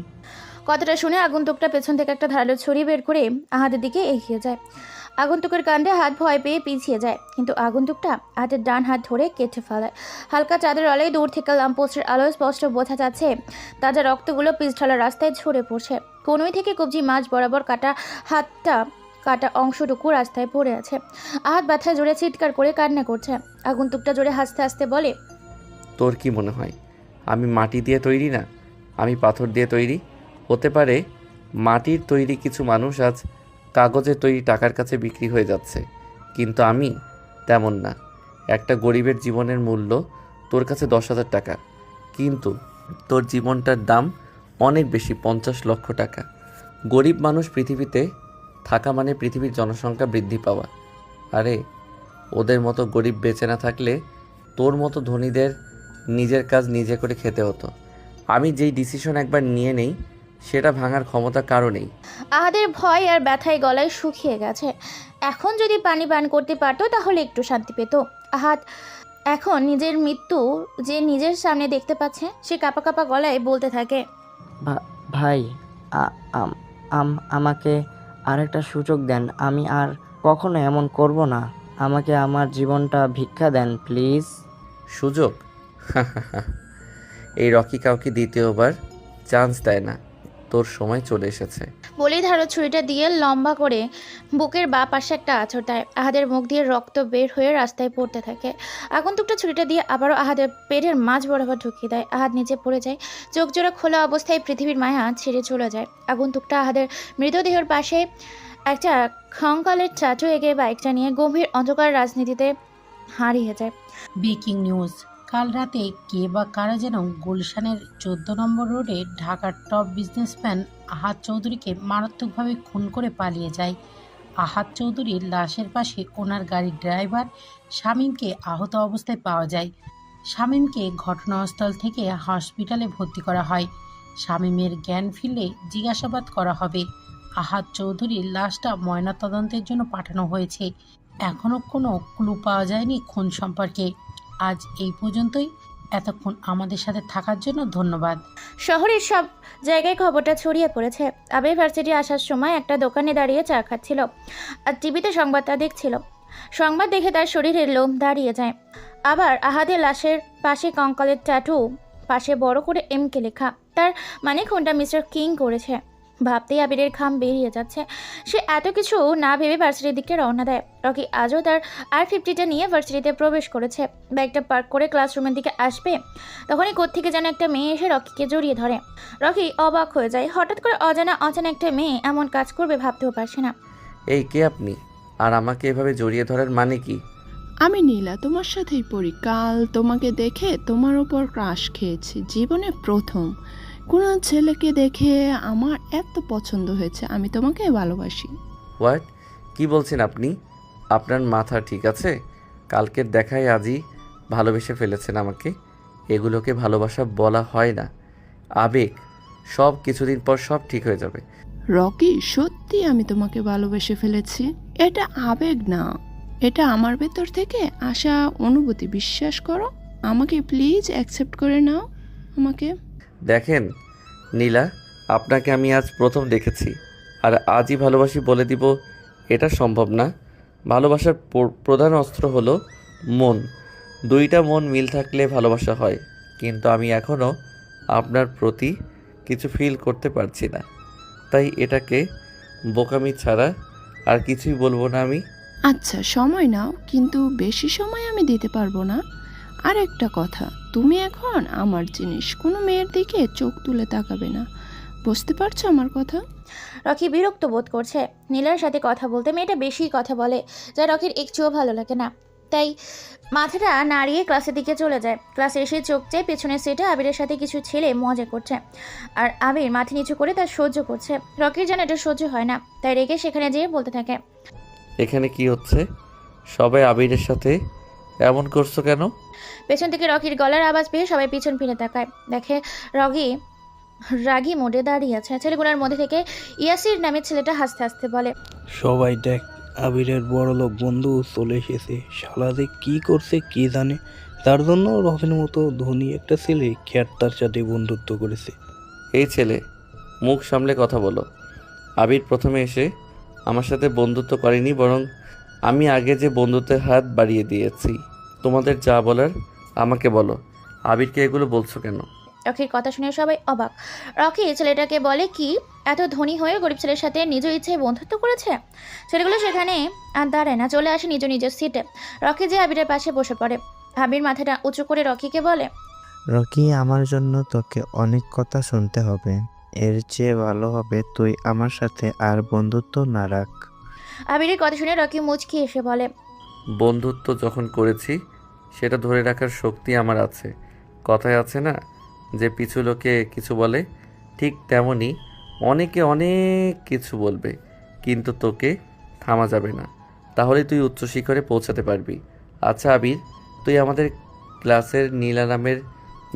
কথাটা শুনে আগন্তুকটা পেছন থেকে একটা ধারালো ছুরি বের করে আহাদের দিকে এগিয়ে যায়। আগন্তুকের কাণ্ডে হাত ভয় পেয়ে পিছিয়ে যায়, কিন্তু আগন্তুকটা হাতের ডান হাত ধরে কেটে ফেলায়। হালকা চাঁদের আলোয় দূর থেকে ল্যাম্পপোস্টের আলোয় স্পষ্ট বোঝা যাচ্ছে তাজা রক্তগুলো পিছঢালা রাস্তায় ঝরে পড়ছে। কনুই থেকে কবজি মাছ বরাবর কাটা হাতটা কাটা অংশটুকু রাস্তায় পড়ে আছে। আহাত ব্যথায় জোরে চিৎকার করে কান্না করছে। আগন্তুকটা জোরে হাসতে হাসতে বলে, তোর কি মনে হয় আমি মাটি দিয়ে তৈরি না? আমি পাথর দিয়ে তৈরি। হতে পারে মাটির তৈরি কিছু মানুষ আজ কাগজের তৈরি টাকার কাছে বিক্রি হয়ে যাচ্ছে, কিন্তু আমি তেমন না। একটা গরিবের জীবনের মূল্য তোর কাছে 10,000 টাকা, কিন্তু তোর জীবনটার দাম অনেক বেশি, 50 লক্ষ টাকা। গরিব মানুষ পৃথিবীতে থাকা মানে পৃথিবীর জনসংখ্যা বৃদ্ধি পাওয়া। আরে ওদের মতো গরিব বেঁচে না থাকলে তোর মতো ধনীদের নিজের কাজ নিজে করে খেতে হতো। আমি যেই ডিসিশন একবার নিয়ে নেই সেটা ভাঙার ক্ষমতা কারো নেই। আহাদের ভয় আর ব্যথায় গলায় শুকিয়ে গেছে। এখন যদি পানি পান করতে পারতো তাহলে একটু শান্তি পেত। আহাদ এখন নিজের মৃত্যু যে নিজের সামনে দেখতে পাচ্ছে, সে কাঁপা কাঁপা গলায় বলতে থাকে, ভাই, আমাকে আরেকটা সুযোগ দেন। আমি আর কখনো এমন করব না। আমাকে আমার জীবনটা ভিক্ষা দেন প্লিজ। সুযোগ? এই রকি কাউকে দ্বিতীয়বার চান্স দেয় না। তোর সময় চলে এসেছে। বলেই ধারো ছুরিটা দিয়ে লম্বা করে বুকের বাঁ পাশে একটা আঁচড় দেয়। আহাদের মুখ দিয়ে রক্ত বের হয়ে রাস্তায় পড়তে থাকে। আগন্তুকটা ছুরিটা দিয়ে আবারও আহাদের পেটের মাঝ বরাবর ঢুকিয়ে দেয়। আহাদ নিচে পড়ে যায়। চোখ জোড়া খোলা অবস্থায় পৃথিবীর মায়া ছেড়ে চলে যায়। আগন্তুকটা আহাদের মৃতদেহের পাশে একটা খঙ্কালের চাটু এগিয়ে বাইকটা নিয়ে গম্ভীর অন্ধকার রাজনীতিতে হারিয়ে যায়। ব্রেকিং নিউজ, কাল রাতে কে বা কারা যেন গুলশানের 14 নম্বর রোডে ঢাকার টপ বিজনেসম্যান আহাদ চৌধুরীকে মারাত্মকভাবে খুন করে পালিয়ে যায়। আহাদ চৌধুরীর লাশের পাশে ওনার গাড়ির ড্রাইভার শামীমকে আহত অবস্থায় পাওয়া যায়। শামীমকে ঘটনাস্থল থেকে হসপিটালে ভর্তি করা হয়। শামীমের জ্ঞান ফিরলে জিজ্ঞাসাবাদ করা হবে। আহাদ চৌধুরীর লাশটা ময়নাতদন্তের জন্য পাঠানো হয়েছে। এখনও কোনো ক্লু পাওয়া যায়নি খুন সম্পর্কে। আজ এই পর্যন্তই। এতক্ষণ আমাদের সাথে থাকার জন্য ধন্যবাদ। শহরের সব জায়গায় খবরটা ছড়িয়ে পড়েছে। আবির ভার্সিটি আসার সময় একটা দোকানে দাঁড়িয়ে চা খাচ্ছিল আর টিভিতে সংবাদটা দেখছিল। সংবাদ দেখে তার শরীরের লোম দাঁড়িয়ে যায়। আবার আহাদের লাশের পাশে কঙ্কালের ট্যাটু, পাশে বড় করে এমকে লেখা। তার মানে খুনটা মিস্টার কিং করেছে। ভাবতেই আবিরের ঘাম বেরিয়ে যাচ্ছে। সে এত কিছু না ভেবে ভার্সিটির দিকে রওনা দেয়। রকি আজও তার R50টা নিয়ে ভার্সিটিতে প্রবেশ করেছে। ব্যাগটা পার্ক করে ক্লাসরুমের দিকে আসবে, তখনই কোত্থেকে যেন একটা মেয়ে এসে রকিকে জড়িয়ে ধরে। রকি অবাক হয়ে যায়। হঠাৎ করে অজানা একটা মেয়ে এমন কাজ করবে ভাবতেও পারছে না। এই কে আপনি? আর আমাকে এভাবে জড়িয়ে ধরার মানে কি? আমি নীলা, তোমার সাথেই পড়ি। কাল তোমাকে দেখে তোমার ওপর ক্রাশ খেয়েছি। জীবনে প্রথম কোনো ছেলেকে দেখে আমার এত পছন্দ হয়েছে। আমি তোমাকে ভালোবাসি। হোয়াট? কি বলছেন আপনি? আপনার মাথা ঠিক আছে? কালকের দেখায় আজই ভালোবেসে ফেলেছেন আমাকে? এগুলোকে ভালোবাসা বলা হয় না, আবেগ। সব কিছুদিন পর সব ঠিক হয়ে যাবে। রকি, সত্যি আমি তোমাকে ভালোবেসে ফেলেছি। এটা আবেগ না, এটা আমার ভেতর থেকে আসা অনুভূতি। বিশ্বাস করো আমাকে, প্লিজ অ্যাকসেপ্ট করে নাও আমাকে। দেখেন নীলা, আপনাকে আমি আজ প্রথম দেখেছি আর আজই ভালোবাসি বলে দিব এটা সম্ভব না। ভালোবাসার প্রধান অস্ত্র হলো মন। দুইটা মন মিল থাকলে ভালোবাসা হয়। কিন্তু আমি এখনও আপনার প্রতি কিছু ফিল করতে পারছি না, তাই এটাকে বোকামি ছাড়া আর কিছুই বলবো না আমি। আচ্ছা, সময় নাও, কিন্তু বেশি সময় আমি দিতে পারবো না। আর একটা কথা, তুমি এখন আমার জিনিস। কোনো মেয়ের দিকে চোখ তুলে তাকাবে না। বুঝতে পারছো আমার কথা? রকি বিরক্ত বোধ করছে। নীলার সাথে কথা বলতে মেয়েটা বেশি কথা বলে, যা রকির একটুও ভালো লাগে না। তাই মাথাটা নাড়িয়ে ক্লাসের দিকে চলে যায়। ক্লাসে এসে চোখ চায় পেছনের সিটে আবিরের সাথে কিছু ছেলে মজা করছে, আর আবির মাথা নিচু করে তার সহ্য করছে। রকির যেন এটা সহ্য হয় না, তাই রেগে সেখানে যেয়ে বলতে থাকে, এখানে কি হচ্ছে? সবাই আবিরের সাথে এমন করছো কেন? পেছন থেকে রকির গলার আওয়াজ পেয়ে সবাই পিছন ফিরে তাকায়। দেখে রাগী মোডে দাঁড়িয়ে আছে। ছেলেগুলোর মধ্যে থেকে ইয়াসির নামের ছেলেটা হাসতে হাসতে বলে, সবাই দেখ, আবিরের বড় লোক বন্ধু চলে এসেছে। শালা যে কি করছে কি জানে, তার জন্য রফের মতো ধনী একটা ছেলে খ্যাত তার সাথে বন্ধুত্ব করেছে। এই ছেলে, মুখ সামলে কথা বলো। আবির প্রথমে এসে আমার সাথে বন্ধুত্ব করেনি, বরং আমি আগে যে বন্ধুত্বের হাত বাড়িয়ে দিয়েছি। তোমাদের যা বলার আমাকে বলো। আবিরকে এগুলো বলছো কেন? রকির কথা শুনে সবাই অবাক। রকি ছেলেটাকে বলে কি এত ধনী হয়ে গরিব ছেলের সাথে নিজ ইচ্ছায় বন্ধুত্ব করেছে। ছেলেগুলো সেখানে আর দাঁড়ায় না, চলে আসে নিজ নিজের সিটে। রকি যে আবিরের পাশে বসে পড়ে। আবির মাথাটা উঁচু করে রকিকে বলে, রকি, আমার জন্য তোকে অনেক কথা শুনতে হবে। এর চেয়ে ভালো হবে তুই আমার সাথে আর বন্ধুত্ব না রাখ। আবিরের কথা শুনে রকি মুচকি এসে বলে, বন্ধুত্ব যখন করেছি সেটা ধরে রাখার শক্তি আমার আছে। কথায় আছে না যে পিছু লোকে কিছু বলে, ঠিক তেমনই অনেকে অনেক কিছু বলবে, কিন্তু তোকে থামা যাবে না। তাহলে তুই উচ্চ শিখরে পৌঁছাতে পারবি। আচ্ছা আবির, তুই আমাদের ক্লাসের নীলা নামের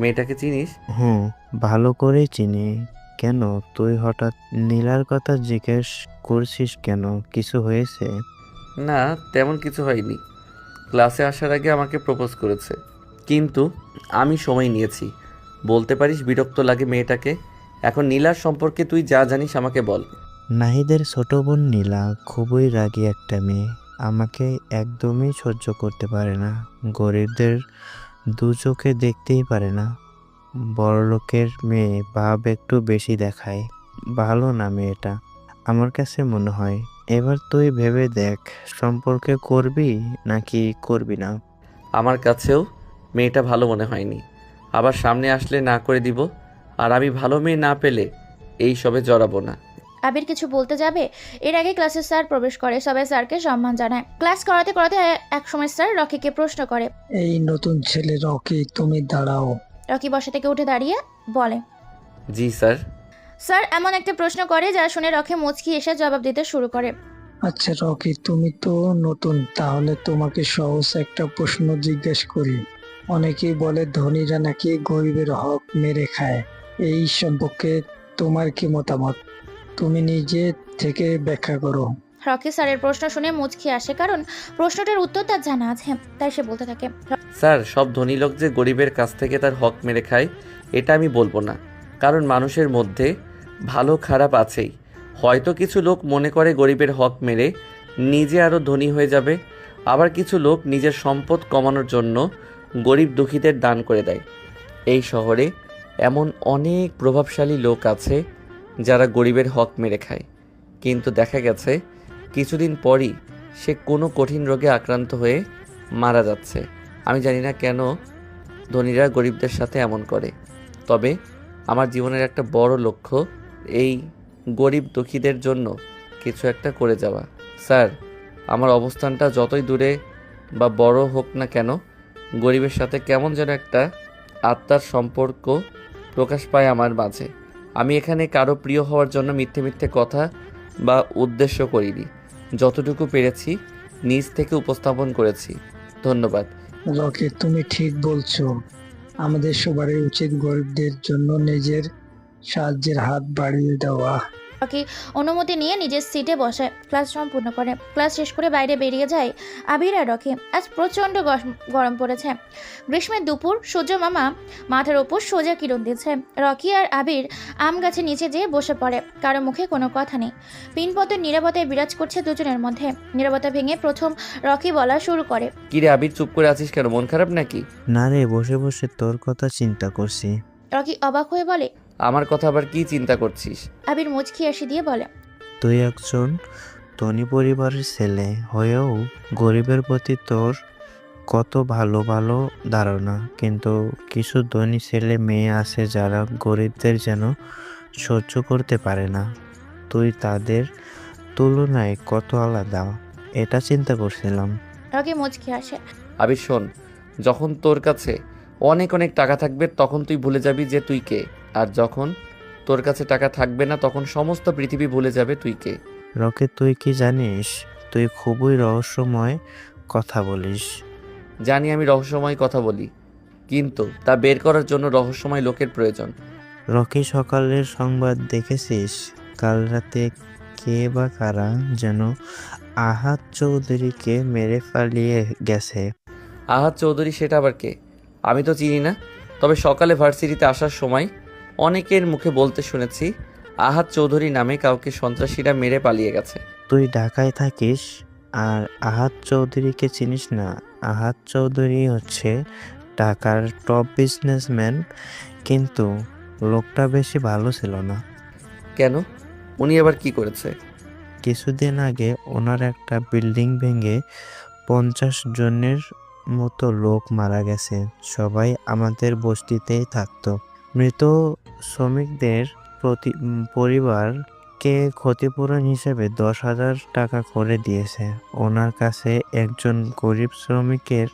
মেয়েটাকে চিনিস? হুম, ভালো করেই চিনি। কেন, তুই হঠাৎ নীলার কথা জিজ্ঞেস করছিস কেন? কিছু হয়েছে? না, তেমন কিছু হয়নি। ক্লাসে আসার আগে আমাকে প্রপোজ করেছে, কিন্তু আমি সময় নিয়েছি। বলতে পারিস বিরক্ত লাগে মেয়েটাকে। এখন নীলার সম্পর্কে তুই যা জানিস আমাকে বল। নাহিদের ছোট বোন নীলা খুবই রাগী একটা মেয়ে। আমাকে একদমই সহ্য করতে পারে না। গরিবদের দু চোখে দেখতেই পারে না। বড়লোকের মেয়ে ভাব একটু বেশি দেখায়। ভালো না মেয়েটা, আমার কাছে মনে হয়। এবার তুই ভেবে দেখ, সম্পর্কে করবি নাকি করবি না। আমার কাছেও মেয়েটা ভালো মনে হয়নি। আবার সামনে আসলে না করে দিব। আর আমি ভালো মেয়ে না পেলে এই সবে জড়াবো না। আবির কিছু বলতে যাবে এর আগে ক্লাসের স্যার প্রবেশ করে, সবাই স্যারকে সম্মান জানায়। ক্লাস করাতে করাতে একসময় স্যার রকিকে প্রশ্ন করে। এই নতুন ছেলে রকি, তুমি দাঁড়াও। রকি বসা থেকে উঠে দাঁড়িয়ে বলে, জি স্যার। স্যার এমন একটা প্রশ্ন করে যা শুনে রকি মুচকি এসে জবাব দিতে শুরু করে। আচ্ছা রকি, তুমি তো নতুন, তাহলে তোমাকে সহজ একটা প্রশ্ন জিজ্ঞেস করি। অনেকেই বলে ধনীরা নাকি গরিবের হক মেরে খায়, এই সম্পর্কে তোমার কি মতামত? তুমি নিজে থেকে ব্যাখ্যা করো। রকি স্যারের প্রশ্ন শুনে মুচকি আসে, কারণ প্রশ্নটার উত্তর তার জানা আছে। তাই সে বলতে থাকে, স্যার, সব ধনী লোক যে গরিবের কাছ থেকে তার হক মেরে খায় এটা আমি বলবো না। কারণ মানুষের মধ্যে ভালো খারাপ আছেই। হয়তো কিছু লোক মনে করে গরিবের হক মেরে নিজে আরও ধনী হয়ে যাবে, আবার কিছু লোক নিজের সম্পদ কমানোর জন্য গরিব দুঃখীদের দান করে দেয়। এই শহরে এমন অনেক প্রভাবশালী লোক আছে যারা গরিবের হক মেরে খায়, কিন্তু দেখা গেছে কিছুদিন পরই সে কোনো কঠিন রোগে আক্রান্ত হয়ে মারা যাচ্ছে। আমি জানি না কেন ধনীরা গরিবদের সাথে এমন করে। তবে আমার জীবনের একটা বড় লক্ষ্য এই গরিব দুঃখীদের জন্য কিছু একটা করে যাওয়া। স্যার, আমার অবস্থানটা যতই দূরে বা বড় হোক না কেন, গরিবের সাথে কেমন যেন একটা আত্মার সম্পর্ক প্রকাশ পায় আমার মাঝে। আমি এখানে কারো প্রিয় হওয়ার জন্য মিথ্যে মিথ্যে কথা বা উদ্দেশ্য করিনি। যতটুকু পেরেছি নিজ থেকে উপস্থাপন করেছি। ধন্যবাদ। রকি, তুমি ঠিক বলছো। আমাদের সবারই উচিত গরিবদের জন্য নিজের সাহায্যের হাত বাড়িয়ে দেওয়া। রকি অনুমতি নিয়ে নিজের সিটে বসে ক্লাস সম্পূর্ণ করে। ক্লাস শেষ করে বাইরে বেরিয়ে যায় আবির আর রকি। আজ প্রচণ্ড গরম পড়েছে। গ্রীষ্মের দুপুর, সূর্য মামা মাথার ওপর সোজা কিরণ দিচ্ছে। রকি আর আবির আম গাছের নিচে যেয়ে বসে পড়ে। কারো মুখে কোনো কথা নেই। পিনপথের নীরবতায় বিরাজ করছে দুজনের মধ্যে। নীরবতা ভেঙে প্রথম রকি বলা শুরু করে। কিরে আবির, চুপ করে আছিস কেন? মন খারাপ নাকি? না রে, বসে বসে তোর কথা চিন্তা করছি। রকি অবাক হয়ে বলে, আমার কথা আবার কি চিন্তা করছিস? আবির মুচকি হাসি দিয়ে বলে, তুই একজন ধনী পরিবারের ছেলে হয়েও গরিবের প্রতি তোর কত ভালো ভালো ধারণা, কিন্তু কিছু ধনী ছেলে মেয়ে আছে যারা গরিবদের যেন সহ্য করতে পারে না। তুই তাদের তুলনায় কত আলাদা, এটা চিন্তা করছিলাম। রকি মুচকি হাসে। আবির শোন, যখন তোর কাছে অনেক অনেক টাকা থাকবে তখন তুই ভুলে যাবি যে তুই কে, আর যখন তোর কাছে টাকা থাকবে না তখন সমস্ত পৃথিবী ভুলে যাবে তুই কে। রকি, তুই কি জানিস তুই খুবই রহস্যময় কথা বলিস। জানি আমি রহস্যময় কথা বলি, কিন্তু তা বের করার জন্য রহস্যময় লোকের প্রয়োজন। রকি, সকালের সংবাদ দেখেছিস? কাল রাতে কে বা কারা যেন আহাদ চৌধুরীকে মেরে পালিয়ে গেছে। আহাদ চৌধুরী? সেটা আবার কে? আমি তো চিনি না। তবে সকালে ভার্সিটিতে আসার সময় অনেকের মুখে বলতে শুনেছি আহাদ চৌধুরী নামে কাউকে সন্ত্রাসীরা মেরে পালিয়ে গেছে। তুই ঢাকায় থাকিস আর আহাদ চৌধুরীকে চিনিস না? আহাদ চৌধুরী হচ্ছে ঢাকার টপ বিজনেসম্যান, কিন্তু লোকটা বেশি ভালো ছিল না। কেন? উনি আবার কি করেছে? কিছুদিন আগে ওনার একটা বিল্ডিং ভেঙে 50 জনের মতো লোক মারা গেছে। সবাই আমাদের বস্তিতেই থাকতো। মৃত শ্রমিকদের পরিবারকে ক্ষতিপূরণ হিসেবে 10,000 টাকা করে দিয়েছে। ওনার কাছে একজন গরিব শ্রমিকের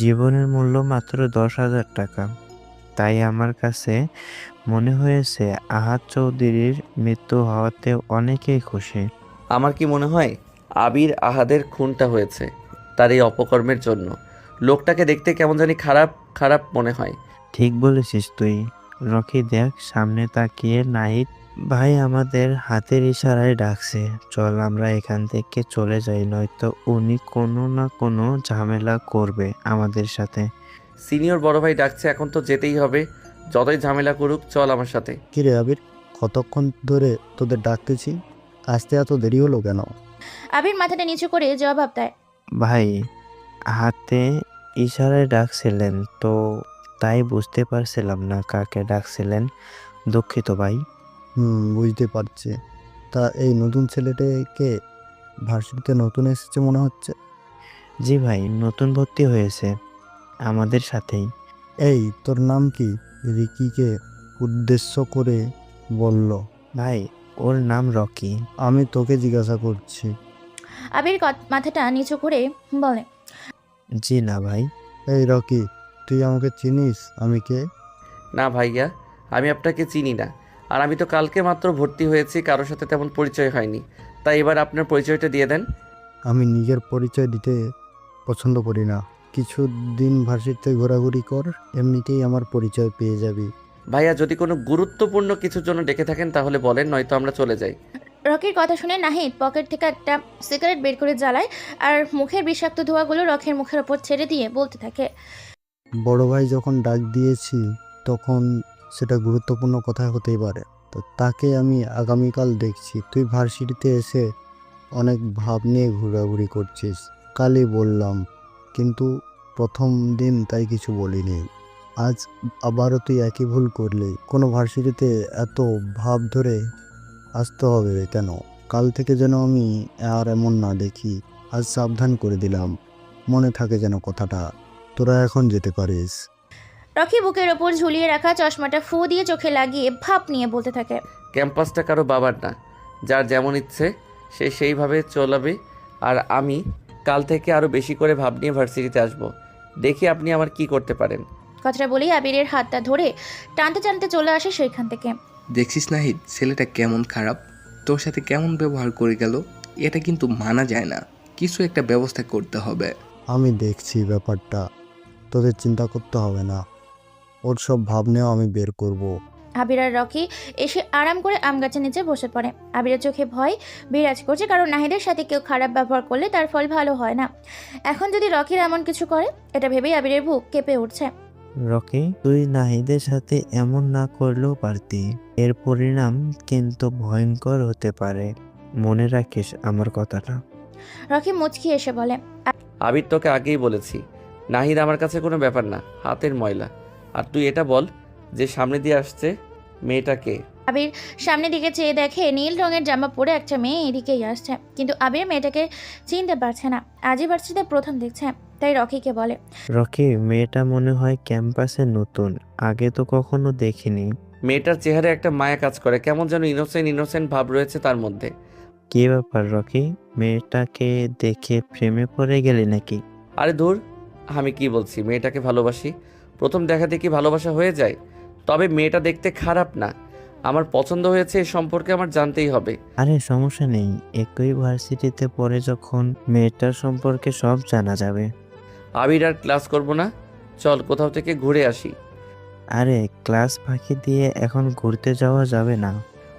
জীবনের মূল্য মাত্র 10,000 টাকা। তাই আমার কাছে মনে হয়েছে আহাদ চৌধুরীর মৃত্যু হওয়াতে অনেকেই খুশি। আমার কি মনে হয় আবির আহাদের খুনটা হয়েছে তার এই অপকর্মের জন্য। লোকটাকে দেখতে কেমন জানি খারাপ খারাপ মনে হয়। ঠিক বলেছিস তুই। রকি, দেখ সামনে তাকিয়ে নাহিদ ভাই আমাদের হাতের ইশারায় ডাকছে। চল আমরা এখান থেকে চলে যাই, নয়তো উনি কোনো না কোনো ঝামেলা করবে আমাদের সাথে। সিনিয়র বড় ভাই ডাকছে, এখন তো যেতেই হবে। যতই ঝামেলা করুক, চল আমার সাথে। কিরে আবির, কতক্ষণ ধরে তোদের ডাকতেছি, আসতে এত দেরি হলো কেন? আবির মাথাটা নিচু করে জবাব দেয়, ভাই হাতে ইশারায় ডাকছিলেন তো তাই বুঝতে পারছিলাম না কাকে ডাকছিলেন। দুঃখিত ভাই। বুঝতে পারছি। তা এই নতুন ছেলেটাকে ভার্সিটিতে নতুন এসেছে মনে হচ্ছে। জি ভাই, নতুন ভর্তি হয়েছে আমাদের সাথেই। এই তোর নাম কি? রিকিকে উদ্দেশ্য করে বলল। ভাই, ওর নাম রকি। আমি তোকে জিজ্ঞাসা করছি। আবির মাথাটা নিচু করে বলে, জি না ভাই। এই রকি, তুই আমাকে চিনিস? আমি কে? না ভাইয়া, আমি আপনাকে চিনি না। আর আমি তো কালকে মাত্র ভর্তি হয়েছি, কারোর সাথে তেমন পরিচয় হয়নি। তাই এবার আপনার পরিচয়টা দিয়ে দেন। আমি নিজের পরিচয় দিতে পছন্দ করি না। কিছু দিন ভার্সিটিতে ঘোরাঘুরি কর, এমনিতেই আমার পরিচয় পেয়ে যাবি। ভাইয়া, যদি কোনো গুরুত্বপূর্ণ কিছুর জন্য ডেকে থাকেন তাহলে বলেন, নয়তো আমরা চলে যাই। রকির কথা শুনে নাহিদ পকেট থেকে একটা সিগারেট বের করে জ্বালায় আর মুখের বিষাক্ত ধোঁয়াগুলো রকির মুখের ওপর ছেড়ে দিয়ে বলতে থাকে, বড় ভাই যখন ডাক দিয়েছি তখন সেটা গুরুত্বপূর্ণ কথা হতেই পারে। তো তাকে আমি আগামীকাল দেখছি। তুই ভার্সিটিতে এসে অনেক ভাব নিয়ে ঘোরাঘুরি করছিস, কালই বললাম, কিন্তু প্রথম দিন তাই কিছু বলিনি। আজ আবারও তুই একই ভুল করলি। কোনো ভার্সিটিতে এত ভাব ধরে আসতে হবে কেন? কাল থেকে যেন আমি আর এমন না দেখি। আজ সাবধান করে দিলাম, মনে থাকে যেন কথাটা। তোরা এখন যেতে পারিস। রকি বুকের ওপর ঝুলিয়ে রাখা চশমাটা ফু দিয়ে চোখে লাগিয়ে ভাপ নিয়ে বলতে থাকে, ক্যাম্পাসটা কারো বাবার না, যার যেমন ইচ্ছে সে সেইভাবে চলাবে। আর আমি কাল থেকে আরও বেশি করে ভাব নিয়ে ভার্সিটিতে আসবো। দেখি আপনি আমার কি করতে পারেন। কথাটা বলেই আবিরের হাতটা ধরে টানতে টানতে চলে আসে সেইখান থেকে। দেখছিস নাহিদ, ছেলেটা কেমন খারাপ, তোর সাথে কেমন ব্যবহার করে গেল। এটা কিন্তু মানা যায় না, কিছু একটা ব্যবস্থা করতে হবে। আমি দেখছি ব্যাপারটা, তোদের চিন্তা করতে হবে না। ওর সব ভাবনাও আমি বের করব। আবির আর রকি এসে আরাম করে আম গাছের নিচে বসে পড়ে। আবিরের চোখে ভয় বিরাজ করছে, কারণ নাহিদের সাথে কেউ খারাপ ব্যবহার করলে তার ফল ভালো হয় না। এখন যদি রকির এমন কিছু করে, এটা ভেবেই আবিরের বুক কেঁপে উঠছে। রকি, তুই নাহিদের সাথে এমন না করলেও পারতি। এর পরিণাম কিন্তু ভয়ঙ্কর হতে পারে, মনে রাখিস আমার কথাটা। রকি মুচকি এসে বলে, আবির, তোকে আগেই বলেছি, নাহিদ আমার কাছে কোনো ব্যাপার না, হাতের ময়লা। আর তুই এটা বল যে সামনে দিয়ে আসছে মেয়েটাকে। আবির সামনের দিকে চেয়ে দেখে নীল রঙের জামা পরে একটা মেয়ে এদিকেই আসছে, কিন্তু আবির মেয়েটাকে চিনতে পারছে না। আজই ভার্সিটিতে প্রথম দেখছে, তাই রকিকে বলে, রকি, মেয়েটা মনে হয় ক্যাম্পাসে নতুন, আগে তো কখনো দেখিনি। মেয়েটার চেহারায় একটা মায়া কাজ করে, কেমন যেন ইনোসেন্ট ভাব রয়েছে তার মধ্যে। কি ব্যাপার রকি, মেয়েটাকে দেখে প্রেমে পড়ে গেলি নাকি? আরে ধুর, আমি কি বলছি, মেয়েটাকে ভালোবাসি। প্রথম দেখা দেখি ভালোবাসা হয়ে যায়। তবে মেয়েটা দেখতে খারাপ না, আমার পছন্দ হয়েছে, এ সম্পর্কে আমার জানতেই হবে। আরে সমস্যা নেই, একই ভার্সিটিতে পড়ে যখন মেয়েটার সম্পর্কে সব জানা যাবে। আবির, আর ক্লাস করব না, চল কোথাও থেকে ঘুরে আসি। আরে ক্লাস ফাঁকি দিয়ে এখন ঘুরতে যাওয়া যাবে না।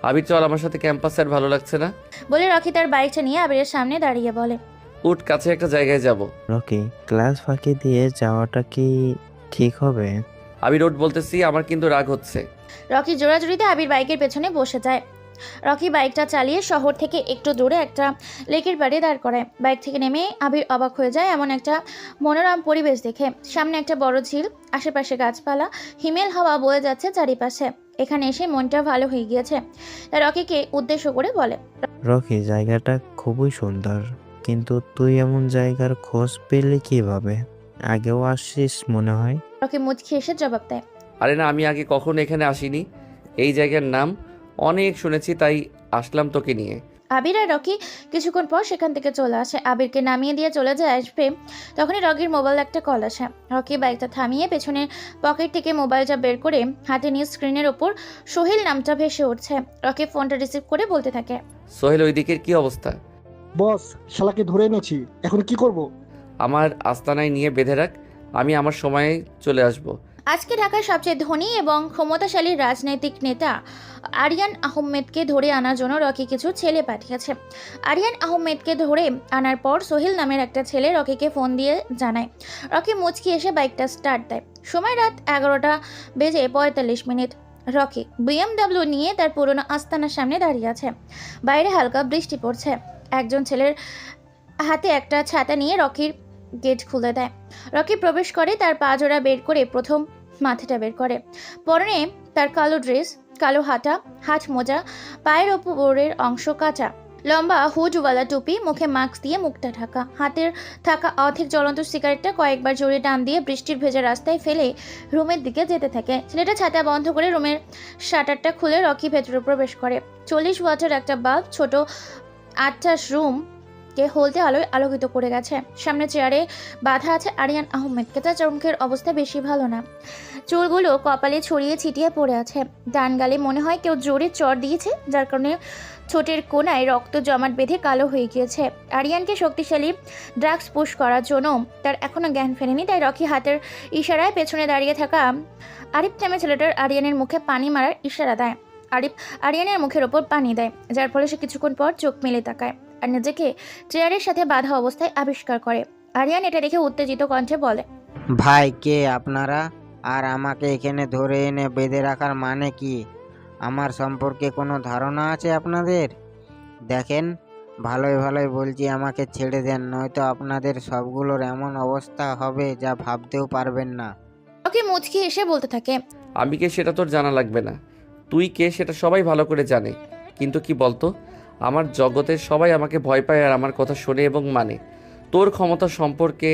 আবির চল আমার সাথে, ক্যাম্পাসে আর ভালো লাগছে না। বলে রকি তার বাইকটা নিয়ে আবিরের সামনে দাঁড়িয়ে বলে, উঠ, কাছে একটা জায়গায় যাব। রকি, ক্লাস ফাঁকি দিয়ে যাওয়াটা কি ঠিক হবে? আবির ওঠ বলতেছি, আমার কিন্তু রাগ হচ্ছে। রকি জোরাজুরিতে আবির বাইকের পেছনে বসে যায়। রকি বাইকটা চালিয়ে শহর থেকে একটু দূরে একটা লেকের পাড়ে দাঁড় করায়। বাইক থেকে নেমে আবির অবাক হয়ে যায় এমন একটা মনোরম পরিবেশ দেখে। সামনে একটা বড় ঝিল, আশেপাশে গাছপালা, হিমেল হাওয়া বয়ে যাচ্ছে চারিপাশে। এখানে এসে মনটা ভালো হয়ে গিয়েছে। তাই রকিকে উদ্দেশ্য করে বলে, রকি, জায়গাটা খুবই সুন্দর, কিন্তু তুই এমন জায়গার খোঁজ পেলে কিভাবে? আগেও আসছিস মনে হয়। রকি মুচকি এসে জবাব দেয়, আরে না, আমি আগে কখনো এখানে আসিনি। এই জায়গার নাম অনেক শুনেছি, তাই আসলাম তোকে নিয়ে। আবির আর রকি কিছুক্ষণ পর সেখান থেকে চলে আসে। আবিরকে নামিয়ে দিয়ে চলে যায় আসবে, তখনই রকির মোবাইল একটা কল আসে। রকি বাইকটা থামিয়ে পেছনের পকেট থেকে মোবাইলটা বের করে হাতে নিয়ে স্ক্রিনের ওপর সোহেল নামটা ভেসে উঠছে। রকি ফোনটা রিসিভ করে বলতে থাকে, সোহেল, ওই দিকের কি অবস্থা? বস, শালাকে ধরে এনেছি, এখন কি করব? আমার আস্তানায় নিয়ে বেঁধে রাখ, আমি আমার সময়ে চলে আসব। আজকে ঢাকার সবচেয়ে ধনী এবং ক্ষমতাশালী রাজনৈতিক নেতা আরিয়ান আহমেদকে ধরে আনার জন্য রকি কিছু ছেলে পাঠিয়েছে। আরিয়ান আহমেদকে ধরে আনার পর সোহেল নামের একটা ছেলে রকিকে ফোন দিয়ে জানায়। রকি মুচকি এসে বাইকটা স্টার্ট দেয়। সময় রাত 11:45। রকি BMW নিয়ে তার পুরনো আস্তানার সামনে দাঁড়িয়ে আছে। বাইরে হালকা বৃষ্টি পড়ছে। একজন ছেলের হাতে একটা ছাতা নিয়ে রকির গেট খুলে দেয়। রকি প্রবেশ করে, তার পা জোড়া বের করে প্রথম মাথাটা বের করে। পরনে তার কালো ড্রেস, কালো হাতা, হাত মোজা, পায়ের ওপরের অংশ কাঁচা, লম্বা হুডওয়ালা টুপি, মুখে মাস্ক দিয়ে মুখটা ঢাকা, হাতের থাকা অর্ধেক জ্বলন্ত সিগারেটটা কয়েকবার জোরে টান দিয়ে বৃষ্টির ভেজা রাস্তায় ফেলে রুমের দিকে যেতে থাকে। ছেলেটা ছাতা বন্ধ করে রুমের শাটারটা খুলে রকি ভেতরে প্রবেশ করে। 40 ওয়াটের একটা বাল্ব ছোট 8টা রুমকে হলদে আলোয় আলোকিত করে গেছে। সামনে চেয়ারে বাঁধা আছে আরিয়ান আহমেদ। তার চোখের অবস্থা বেশি ভালো না, চুলগুলো কপালে ছড়িয়ে ছিটিয়ে পড়ে আছে। ডান গালে মনে হয় কেউ জোরে চড় দিয়েছে, যার কারণে ঠোঁটের কোনায় রক্ত জমাট বেঁধে কালো হয়ে গিয়েছে। আরিয়ানকে শক্তিশালী ড্রাগস পুশ করার জন্য তার এখনো জ্ঞান ফেরেনি, তাই রকি হাতের ইশারায় পেছনে দাঁড়িয়ে থাকা আরিফ নামে ছেলেটার আরিয়ানের মুখে পানি মারার ইশারা দেয়। আরিফ আরিয়ানের মুখের ওপর পানি দেয়, যার ফলে সে কিছুক্ষণ পর চোখ মেলে তাকায় আর নিজেকে চেয়ারের সাথে বাঁধা অবস্থায় আবিষ্কার করে। আরিয়ান এটা দেখে উত্তেজিত কণ্ঠে বলে, ভাই কে আপনারা? আর আমাকে এখানে ধরে এনে বেঁধে রাখার মানে কি? আমার সম্পর্কে কোনো ধারণা আছে আপনাদের? দেখেন, ভালোই ভালোই বলছি, আমাকে ছেড়ে দেন, নয়তো আপনাদের সবগুলোর এমন অবস্থা হবে যা ভাবতেও পারবেন না। রকি মুচকি এসে বলতে থাকে, আমি কে সেটা তোর জানা লাগবে না, তুই কে সেটা সবাই ভালো করে জানে। কিন্তু কি বলতো, আমার জগতের সবাই আমাকে ভয় পায় আর আমার কথা শোনে এবং মানে। তোর ক্ষমতা সম্পর্কে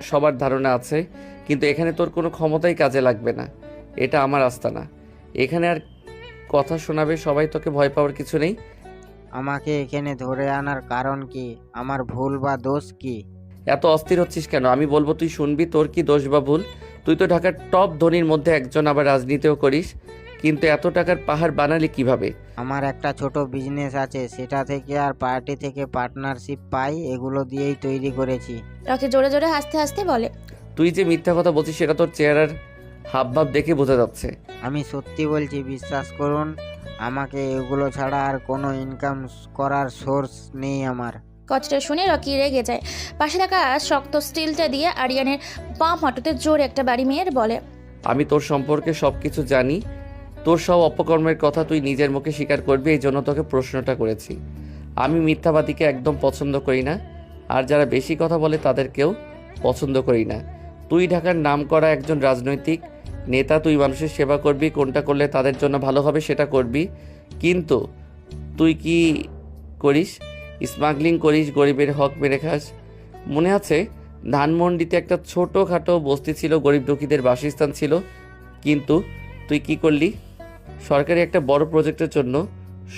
সবার ধারণা আছে, কিন্তু এখানে তোর কোনো ক্ষমতাই কাজে লাগবে না। এটা আমার আস্তানা, এখানে আর কথা শোনাবে সবাই, তোকে ভয় পাওয়ার কিছু নেই। আমাকে এখানে ধরে আনার কারণ কি? আমার ভুল বা দোষ কি? এত অস্থির হচ্ছিস কেন? আমি বলবো তুই শুনবি। তোর কি দোষ বা ভুল? তুই তো ঢাকার টপ ধনীর মধ্যে একজন, আবার রাজনীতিও করিস, কিন্তু এত টাকার পাহাড় বানালি কিভাবে? আমার একটা ছোট বিজনেস আছে, সেটা থেকে আর পার্টি থেকে পার্টনারশিপ পাই, এগুলো দিয়েই তৈরি করেছি। রকি জোরে জোরে হাসতে হাসতে বলে, তুই যে মিথ্যা কথা বলছিস সেটা তোর চেহারার হাবভাব দেখে বোঝা যাচ্ছে। আমি সত্যি বলছি, বিশ্বাস করুন। আমাকে এগুলো ছাড়া আর কোনো ইনকাম করার সোর্স নেই আমার। কথাটা শুনে রকি রেগে যায়। পাশে থাকা শক্ত স্টিলটা দিয়ে আরিয়ানের বাম হাঁটুতে জোরে একটা বাড়ি মেয়ের বলে, আমি তোর সম্পর্কে সব কিছু জানি, তোর সব অপকর্মের কথা তুই নিজের মুখে স্বীকার করবি, এই জন্য তোকে প্রশ্নটা করেছি। আমি মিথ্যাবাদীকে একদম পছন্দ করি না, আর যারা বেশি কথা বলে তাদেরকেও পছন্দ করি না। তুই ঢাকার নাম করা একজন রাজনৈতিক নেতা, তুই মানুষের সেবা করবি, কোনটা করলে তাদের জন্য ভালো হবে সেটা করবি, কিন্তু তুই কি করিস? স্মাগলিং করিস, গরিবের হক মেরে খাস। মনে আছে ধানমন্ডিতে একটা ছোটোখাটো বস্তি ছিল, গরিব দুঃখীদের বাসস্থান ছিল, কিন্তু তুই কি করলি? সরকারি একটা বড় প্রজেক্টের জন্য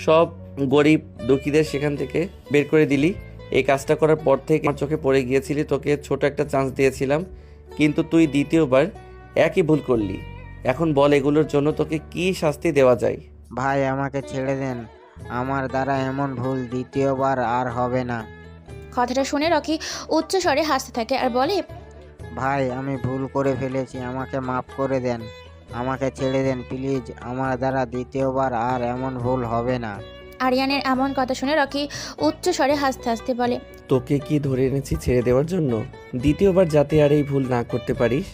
সব গরিব দুঃখীদের সেখান থেকে বের করে দিলি। এই কাজটা করার পর থেকে আমার চোখে পড়ে গিয়েছিলি, তোকে ছোট একটা চান্স দিয়েছিলাম, কিন্তু তুই দ্বিতীয়বার একই ভুল করলি। এখন বল, এগুলোর জন্য তোকে কি শাস্তি দেওয়া যায়? ভাই আমাকে ছেড়ে দেন, আমার দ্বারা এমন ভুল দ্বিতীয়বার আর হবে না। কথাটা শুনে রকি উচ্চ স্বরে হাসতে থাকে আর বলে, ভাই আমি ভুল করে ফেলেছি, আমাকে মাফ করে দেন, আমাকে ছেড়ে দেন প্লিজ, আমার দ্বারা দ্বিতীয়বার আর এমন ভুল হবে না। আরিয়ানের এমন কথা শুনে রকি উচ্চ স্বরে হাসতে হাসতে বলে, তোকে কি ধরে এনেছি ছেড়ে দেওয়ার জন্য? দ্বিতীয়বার যাতে আর এই ভুল না করতে পারিস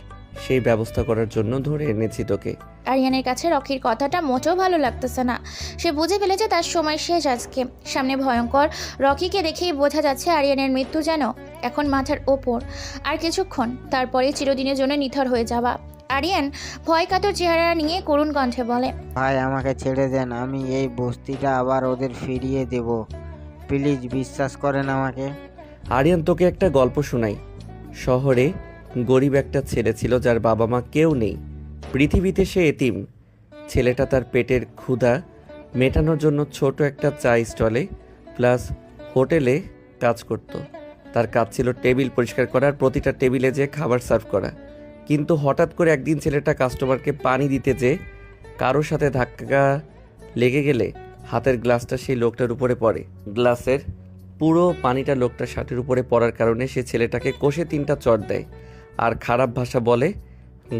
সেই ব্যবস্থা করার জন্য ধরে এনেছি তোকে। আরিয়ানের কাছে রকির কথাটা মোটেও ভালো লাগতেছে না। সে বুঝে ফেলেছে তার সময় শেষ আজকে। সামনে ভয়ঙ্কর রকিকে দেখেই বোঝা যাচ্ছে আরিয়ানের মৃত্যু যেন এখন মাথার ওপর, আর কিছুক্ষণ তারপরে চিরদিনের জন্য নিথর হয়ে যাওয়া। আরিয়ান ভয় কাতর চেহারা নিয়ে করুণ কণ্ঠে বলে, ভাই আমাকে ছেড়ে দেন, আমি এই বস্তিটা আবার ওদের ফিরিয়ে দেব, প্লিজ বিশ্বাস করেন আমাকে। আরিয়ান, তোকে একটা গল্প শোনাই। শহরে গরিব একটা ছেলে ছিল যার বাবা মা কেউ নেই, পৃথিবীতে সে এতিম। ছেলেটা তার পেটের ক্ষুধা মেটানোর জন্য ছোট একটা চা স্টলে প্লাস হোটেলে কাজ করত। তার কাজ ছিল টেবিল পরিষ্কার করা আর প্রতিটা টেবিলে যে খাবার সার্ভ করা। কিন্তু হঠাৎ করে একদিন ছেলেটা কাস্টমারকে পানি দিতে যেয়ে কারোর সাথে ধাক্কা লেগে গেলে হাতের গ্লাসটা সেই লোকটার উপরে পড়ে। গ্লাসের পুরো পানিটা লোকটার শার্টের উপরে পড়ার কারণে সে ছেলেটাকে কষে 3টা চড় দেয় আর খারাপ ভাষা বলে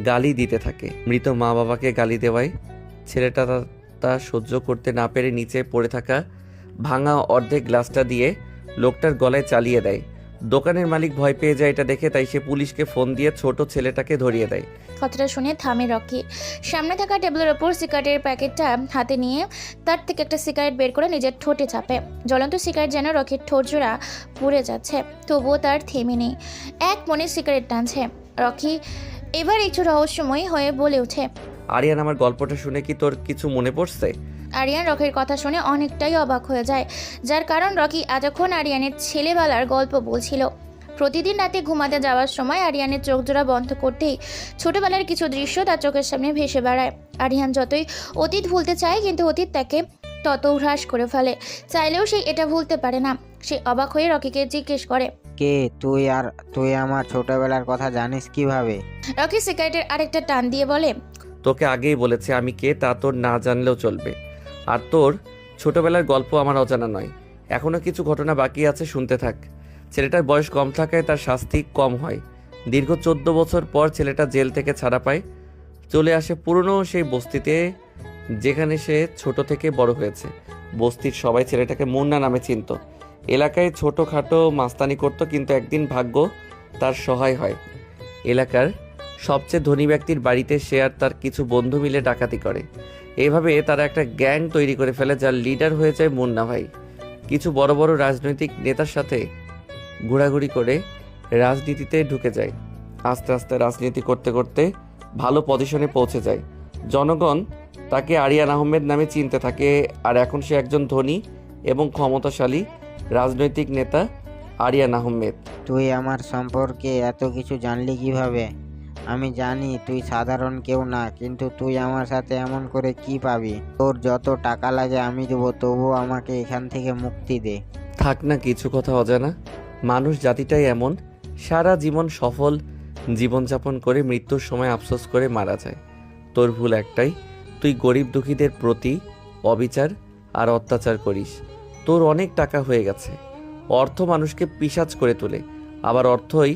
গালি দিতে থাকে। মৃত মা বাবাকে গালি দেওয়ায় ছেলেটা তা সহ্য করতে না পেরে নিচে পড়ে থাকা ভাঙা অর্ধেক গ্লাসটা দিয়ে লোকটার গলায় চালিয়ে দেয়। দোকানের মালিক ভয় পেয়ে যায় এটা দেখে, তাই সে পুলিশকে ফোন দিয়ে ছোট ছেলেটাকে ধরিয়ে দেয়। কথাটা শুনে থামে রকি। সামনে থাকা টেবিলের ওপর সিগারেটের প্যাকেটটা হাতে নিয়ে তার থেকে একটা সিগারেট বের করে নিজের ঠোঁটে চাপে। জ্বলন্ত সিগারেট যেন রকির ঠোঁট জোড়া পুড়ে যাচ্ছে, তবুও তার থেমে নেই, এক মনে সিগারেট টানছে। রকি এবার একটু রহস্যময়ী হয়ে বলে ওঠে। আরিয়ান, আমার গল্পটা শুনে কি তোর কিছু মনে পড়ছে? আরিয়ান রকির কথা শুনে অনেকটাই অবাক হয়ে যায়, যার কারণ রকি এতক্ষণ আরিয়ানের ছেলেবেলার গল্প বলছিল। প্রতিদিন রাতে ঘুমাতে যাওয়ার সময় আরিয়ানের চোখ জোড়া বন্ধ করতেই ছোটবেলার কিছু দৃশ্য তার চোখের সামনে ভেসে বেড়ায়। আরিয়ান যতই অতীত ভুলতে চায়, কিন্তু অতীত তাকে তত হ্রাস করে ফেলে। চাইলেও সে এটা ভুলতে পারে না। সে অবাক হয়ে রকিকে জিজ্ঞেস করে, কে তুই? আর তুই আমার ছোটবেলার কথা জানিস কিভাবে? রকি সিগারেটের আরেকটা টান দিয়ে বলে, তোকে আগেই বলেছি আমি কে, তা তোর না জানলেও চলবে। আর তোর ছোটবেলার গল্প আমার অজানা নয়। এখনও কিছু ঘটনা বাকি আছে, শুনতে থাক। ছেলেটার বয়স কম থাকায় তার শাস্তি কম হয়। দীর্ঘ 14 বছর পর ছেলেটা জেল থেকে ছাড়া পায়, চলে আসে পুরনো সেই বস্তিতে যেখানে সে ছোট থেকে বড় হয়েছে। বস্তির সবাই ছেলেটাকে মুন্না নামে চিনত। এলাকায় ছোটোখাটো মাস্তানি করত, কিন্তু একদিন ভাগ্য তার সহায় হয়। এলাকার সবচেয়ে ধনী ব্যক্তির বাড়িতে সে আর তার কিছু বন্ধু মিলে ডাকাতি করে। এইভাবে তারা একটা গ্যাং তৈরি করে ফেলে, যার লিডার হয়ে যায় মুন্না ভাই। কিছু বড় বড় রাজনৈতিক নেতার সাথে ঘোরাঘুরি করে রাজনীতিতে ঢুকে যায়। আস্তে আস্তে রাজনীতি করতে করতে ভালো পজিশনে পৌঁছে যায়। জনগণ তাকে আরিয়ান আহমেদ নামে চিনতে থাকে। আর এখন সে একজন ধনী এবং ক্ষমতাশালী রাজনৈতিক নেতা, আরিয়ান আহমেদ। তুই আমার সম্পর্কে এত কিছু জানলি কিভাবে? আমি জানি তুই সাধারণ কেউ না, কিন্তু তুই আমার সাথে এমন করে কি পাবি? তোর যত টাকা লাগে আমি দেবো, তবুও আমাকে এখান থেকে মুক্তি দে। থাক না কিছু কথা অজানা। মানুষ জাতিটাই এমন, সারা জীবন সফল জীবনযাপন করে মৃত্যুর সময় আফসোস করে মারা যায়। তোর ভুল একটাই, তুই গরিব দুঃখীদের প্রতি অবিচার আর অত্যাচার করিস। তোর অনেক টাকা হয়ে গেছে। অর্থ মানুষকে পিশাচ করে তোলে, আবার অর্থই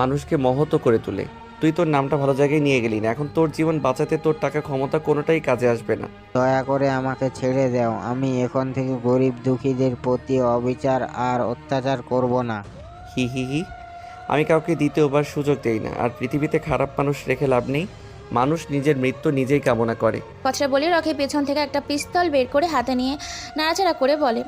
মানুষকে মহৎ করে তোলে। তুই তোর নামটা ভালো জায়গায় নিয়ে গেলি না। এখন তোর জীবন বাঁচাতে তোর টাকা ক্ষমতা কোনোটাই কাজে আসবে না। দয়া করে আমাকে ছেড়ে দাও। আমি এখন থেকে গরিব দুঃখীদের প্রতি অবিচার আর অত্যাচার করব না। হি হি হি, আমি কাউকে দ্বিতীয়বার সুযোগ দেই না। আর পৃথিবীতে খারাপ মানুষ রেখে লাভ নেই। মানুষ নিজের মৃত্যু নিজেই কামনা করে। কথাটা বলে রকি পেছন থেকে একটা পিস্তল বের করে হাতে নিয়ে নাড়াচাড়া করে বলে,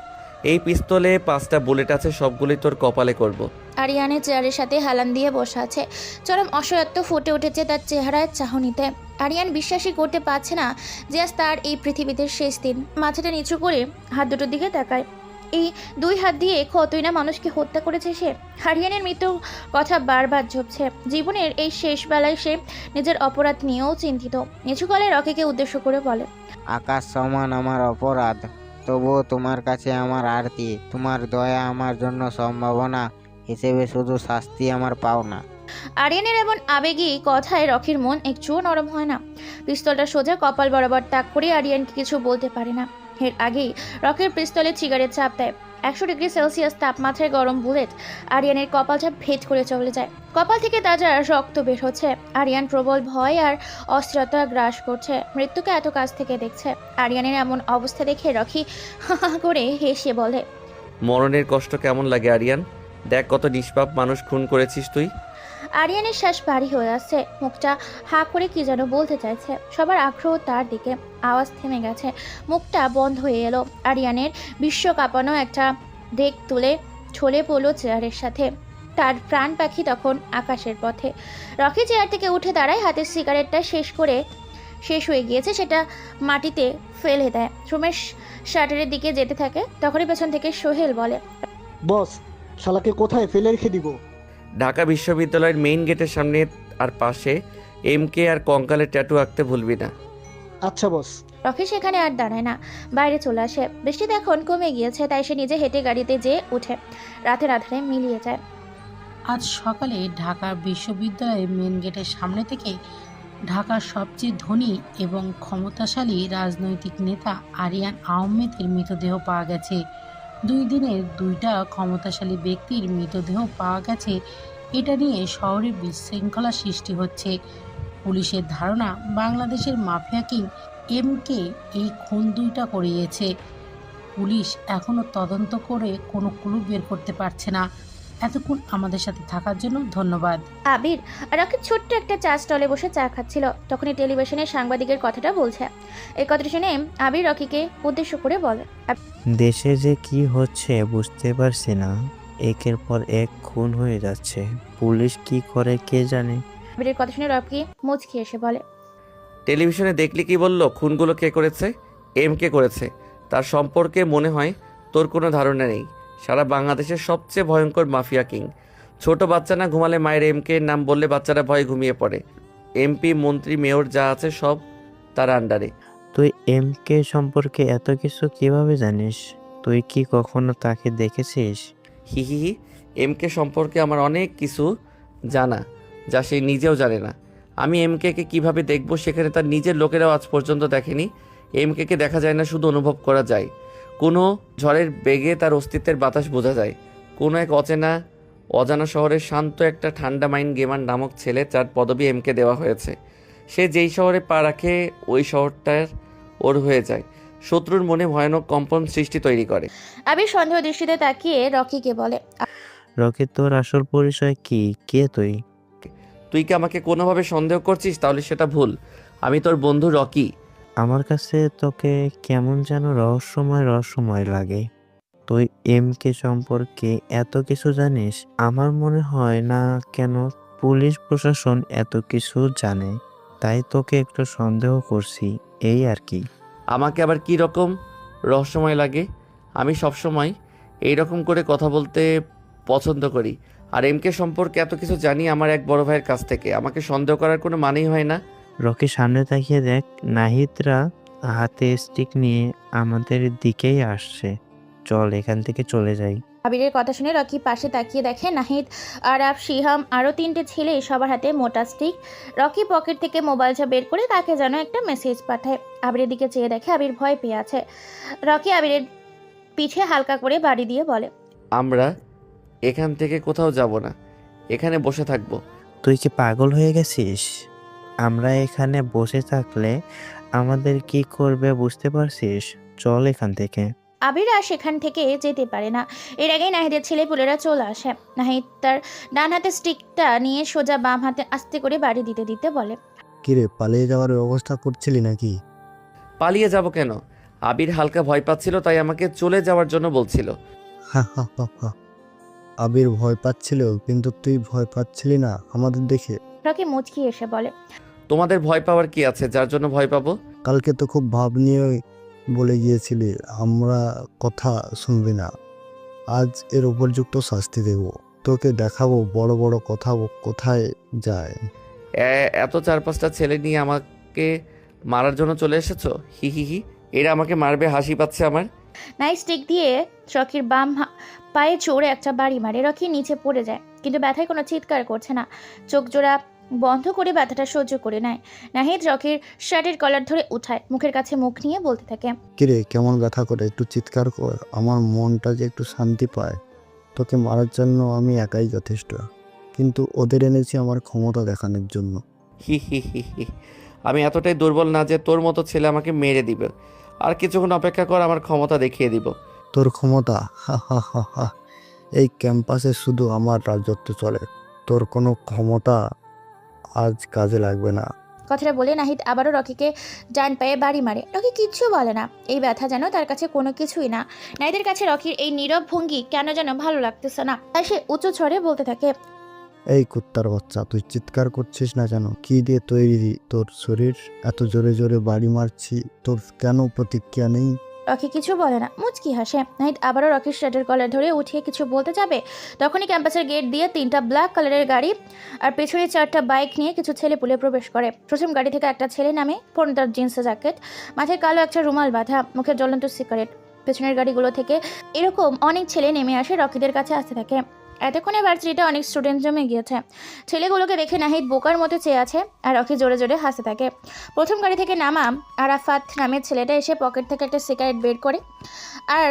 এই পিস্তলে 5টা বুলেট আছে, সবগুলোই তোর কপালে করব। আরিয়ানের চেয়ারের সাথে হেলান দিয়ে বসে আছে। চরম অসহায়ত্ব ফুটে উঠেছে তার চেহারায় চাহনিতে। আরিয়ান বিশ্বাসই করতে পারছে না যে আজ তার এই পৃথিবীতে শেষ দিন। মাথাটা নিচু করে হাত দুটোর দিকে তাকায়। এই 2 হাত দিয়ে কতই না মানুষকে হত্যা করেছে সে। আরিয়ানের মৃত্যুর কথা বারবার ঝুঁকছে। জীবনের এই শেষ বেলায় সে নিজের অপরাধ নিয়েও চিন্তিত। নিচু গলায় রকিকে উদ্দেশ্য করে বলে, আকাশ সমান আমার অপরাধ, তবুও তোমার কাছে আমার আরতি। তোমার দয়া আমার জন্য সম্ভাবনা হিসেবে, শুধু শাস্তি আমার পাওনা। আরিয়ানের এমন আবেগী কথায় রকির মন একটুও নরম হয় না। পিস্তলটা সোজা কপাল বরাবর তাক করে আরিয়ানকে কিছু বলতে পারে না। এর আগেই রকির পিস্তলে সিগারেট চাপ দেয়। 100 ডিগ্রি সেলসিয়াস তাপমাত্রায় গরম বুলেট আরিয়ানের কপালটা ভেদ করে চলে যায়। কপাল থেকে তাজা রক্ত বের হচ্ছে। আরিয়ান প্রবল ভয় আর অস্থিরতা গ্রাস করছে। মৃত্যুকে এত কাছ থেকে দেখছে। আরিয়ানের এমন অবস্থা দেখে রকি করে হেসে বলে, মরণের কষ্ট কেমন লাগে আরিয়ান? দেখ কত নিষ্পাপ মানুষ খুন করেছিস তুই। আরিয়ানের শ্বাস ভারী হয়ে আসছে। মুখটা হা করে কি যেন বলতে চাইছে। সবার আগ্রহ তার দিকে। আওয়াজ থেমে গেছে, মুখটা বন্ধ হয়ে এলো। আরিয়ানের বিশ্ব কাঁপানো একটা দেখ তুলে ছলে পড়লো চেয়ারের সাথে। তার প্রাণ পাখি তখন আকাশের পথে। রকি চেয়ার থেকে উঠে দাঁড়ায়। হাতের সিগারেটটা শেষ হয়ে গিয়েছে, সেটা মাটিতে ফেলে দেয়। রুমের শাটারের দিকে যেতে থাকে। তখনই পেছন থেকে সোহেল বলে, বস, শালাকে কোথায় ফেলে রেখে দিব? ঢাকা বিশ্ববিদ্যালয়ের মেইন গেটের সামনে আর পাশে MK আর কঙ্কালের ট্যাটু আঁকতে ভুলবি না। আচ্ছা বস। রকি সেখানে আর দাঁড়ায় না, বাইরে চলে আসে। বৃষ্টিতে এখন কমে গিয়েছে, তাই সে নিজে হেঁটে গাড়িতে যেয়ে উঠে। রাতের আধারে মিলিয়ে যায়। আজ সকালে ঢাকা বিশ্ববিদ্যালয়ের মেন গেটের সামনে থেকে ঢাকার সবচেয়ে ধনী এবং ক্ষমতাশালী রাজনৈতিক নেতা আরিয়ান আহমেদের মৃতদেহ পাওয়া গেছে। 2 দিনের 2টা ক্ষমতাশালী ব্যক্তির মৃতদেহ পাওয়া গেছে। এটা নিয়ে শহরে বিশৃঙ্খলা সৃষ্টি হচ্ছে। পুলিশের ধারণা বাংলাদেশের মাফিয়া কিং MK এই খুন 2টা করিয়েছে। পুলিশ এখনও তদন্ত করে কোনো ক্লু বের করতে পারছে না। এতক্ষণ আমাদের সাথে থাকার জন্য ধন্যবাদ। আবির রকি ছোট্ট একটা চা স্টলে বসে চা খাচ্ছিল। তখনই টেলিভিশনে সাংবাদিকের কথাটা বলছে। এই কথাটা শুনে আবির রকিকে উদ্দেশ্য করে বলে, দেশে যে কি হচ্ছে বুঝতে পারছি না। একের পর এক খুন হয়ে যাচ্ছে। পুলিশ কি করে কে জানে। আবিরের কথা শুনে রকি মুচকি এসে বলে, টেলিভিশনে দেখলি কি বললো? খুনগুলো কে করেছে? এম কে করেছে। তার সম্পর্কে মনে হয় তোর কোনো ধারণা নেই। সারা বাংলাদেশের সবচেয়ে ভয়ঙ্কর মাফিয়া কিং। ছোট বাচ্চা না ঘুমালে মায়ের এম কে নাম বললে বাচ্চারা ভয়ে ঘুমিয়ে পড়ে। এমপি, মন্ত্রী, মেয়র যা আছে সব তার আন্ডারে। তুই এম কে সম্পর্কে এত কিছু কিভাবে জানিস? তুই কি কখনো তাকে দেখেছিস? হি হি হি। এম কে সম্পর্কে আমার অনেক কিছু জানা, যা সে নিজেও জানে না। আমি এম কে কীভাবে দেখব, সেখানে তার নিজের লোকেরাও আজ পর্যন্ত দেখেনি। এম কে দেখা যায় না, শুধু অনুভব করা যায়। কোনো ঝড়ের বেগে তার অস্তিত্বের বাতাস বোঝা যায়। কোনো এক অজানা শহরের শান্ত একটা ঠান্ডা মাইন্ড গেমার নামক ছেলে, যার পদবি এম কে দেওয়া হয়েছে। সে যেই শহরে পা রাখে ওই শহরটার ওর হয়ে যায়। শত্রুর মনে ভয়ানক কম্পন সৃষ্টি তৈরি করে। আবির সন্দেহ দৃষ্টিতে তাকিয়ে রকিকে বলে, রকি, তোর আসল পরিচয় কি? কে তুই? তুই কি আমাকে কোনোভাবে সন্দেহ করছিস? তাহলে সেটা ভুল। আমি তোর বন্ধু রকি। আমার কাছে তোকে কেমন যেন রহস্যময় লাগে। তুই এম কে সম্পর্কে এত কিছু জানিস? আমার মনে হয় না কেন পুলিশ প্রশাসন এত কিছু জানে, তাই তোকে একটু সন্দেহ করছি, এই আর কি। আমাকে আবার কি রকম রহস্যময় লাগে? আমি সবসময় এইরকম করে কথা বলতে পছন্দ করি। আর এমকে সম্পর্কে এত কিছু জানি আমার এক বড় ভাইয়ের কাছ থেকে। আমাকে সন্দেহ করার কোনো মানেই হয় না। রকি, সামনে তাকিয়ে দেখ, নাহিদরা হাতে স্টিক নিয়ে আমাদের দিকেই আসছে। চল এখান থেকে চলে যাই। আবিরের কথা শুনে রকি পাশে তাকিয়ে দেখে নাহিদ, আরাফ, শিহাম আরও 3টে ছেলে, সবার হাতে মোটা স্টিক। রকি পকেট থেকে মোবাইলটা বের করে তাকে যেন একটা মেসেজ পাঠায়। আবিরের দিকে চেয়ে দেখে আবির ভয় পেয়ে আছে। রকি আবিরের পিঠে হালকা করে বাড়ি দিয়ে বলে, আমরা এখান থেকে কোথাও যাব না, এখানে বসে থাকবো। তুই কি পাগল হয়ে গেছিস? আমরা এখানে বসে থাকলে আমাদের কি করবে বুঝতে পারছিস? চল এখান থেকে। আবির আর সেখান থেকে যেতে পারে না। এর আগেই নাহিদের ছেলেপুলেরা চলে আসে। নাহিদ তার ডান হাতে স্টিকটা নিয়ে সোজা বাম হাতে আস্তে করে বাড়ি দিতে দিতে বলে, কিরে, পালিয়ে যাওয়ার ব্যবস্থা করছিলি নাকি? পালিয়ে যাব কেন? আবির হালকা ভয় পাচ্ছিল, তাই আমাকে চলে যাওয়ার জন্য বলছিল। হা হা হা হা। আবির ভয় পাচ্ছিল, কিন্তু তুই ভয় পাচ্ছিলি না আমাদের দেখে? রকি মুচকি এসে বলে, তোমাদের ভয় পাওয়ার কি আছে যার জন্য ভয় পাবো? কালকে তো খুব ভাব নিয়ে বলে গিয়েছিলি আমরা কথা শুনবি না। আজ এর উপযুক্ত শাস্তি দেব। তোকে দেখাবো বড় বড় কথা কোথায় যায়। এত 4-5টা ছেলে নিয়ে আমাকে মারার জন্য চলে এসেছো? হি হি হি। এরা আমাকে মারবে, হাসি পাচ্ছে আমার। নাইস স্টিক দিয়ে রকির বাম পায়ে চড়ে একটা বাড়ি মারে। রকি নিচে পড়ে যায়, কিন্তু ব্যথায় কোনো চিৎকার করছে না। চোখ জোড়া বন্ধ করে ব্যথাটা সহ্য করে নেয়। নাহিদ রকির শার্টের কলার ধরে উঠায়, মুখের কাছে মুখ নিয়ে বলতে থাকে, কিরে, কেমন ব্যথা করে? একটু চিৎকার কর, আমার মনটা যে একটু শান্তি পায়। তোকে মারার জন্য আমি একাই যথেষ্ট, কিন্তু ওদের এনেছি আমার ক্ষমতা দেখানোর জন্য। হি হি হি হি। আমি এতটাই দুর্বল না যে তোর মতো ছেলে আমাকে মেরে দিবে। আর কিছুক্ষণ অপেক্ষা কর, আমার ক্ষমতা দেখিয়ে দিব। তোর ক্ষমতা? হা হা হা হা। এই ক্যাম্পাসে শুধু আমার রাজত্ব চলে, তোর কোনো ক্ষমতা আজ কাজে লাগবে না। কথাটা বলে নাহিদ আবারও রকিকে ডান পায়ে বাড়ি মারে। রকি কিচ্ছু বলে না। এই ব্যথা যেন তার কাছে কোনো কিছুই না। নাহিদের কাছে রকির এই নীরব ভঙ্গি কেন যেন ভালো লাগতেছে না। তাই সে উঁচু স্বরে বলতে থাকে, এই কুত্তার বাচ্চা, তুই চিৎকার করছিস না কেন? কি দিয়ে তৈরি তোর শরীর? এত জোরে জোরে বাড়ি মারছি, তোর কেন প্রতিক্রিয়া নেই? রকি কিছু বলে না, মুচকি হাসে। নাহিদ আবারও রকির শার্টের কলার ধরে উঠিয়ে কিছু বলতে যাবে, তখনই ক্যাম্পাসের গেট দিয়ে 3টা ব্ল্যাক কালারের গাড়ি আর পেছনে 4টা বাইক নিয়ে কিছু ছেলে পুলে প্রবেশ করে। প্রথম গাড়ি থেকে একটা ছেলে নামে, পরনে জিন্স জ্যাকেট, মাথায় কালো একটা রুমাল বাঁধা, মুখে জ্বলন্ত সিগারেট। পেছনের গাড়িগুলো থেকে এরকম অনেক ছেলে নেমে আসে, রকিদের কাছে আসতে থাকে। এতক্ষণে ভার্সিটিতে অনেক স্টুডেন্ট জমে গিয়েছে। ছেলেগুলোকে দেখে নাহিদ বোকার মতো চেয়ে আছে, আর রকি জোরে জোরে হাসতে থাকে। প্রথম গাড়ি থেকে নামা আরাফাত নামের ছেলেটা এসে পকেট থেকে একটা সিগারেট বের করে আর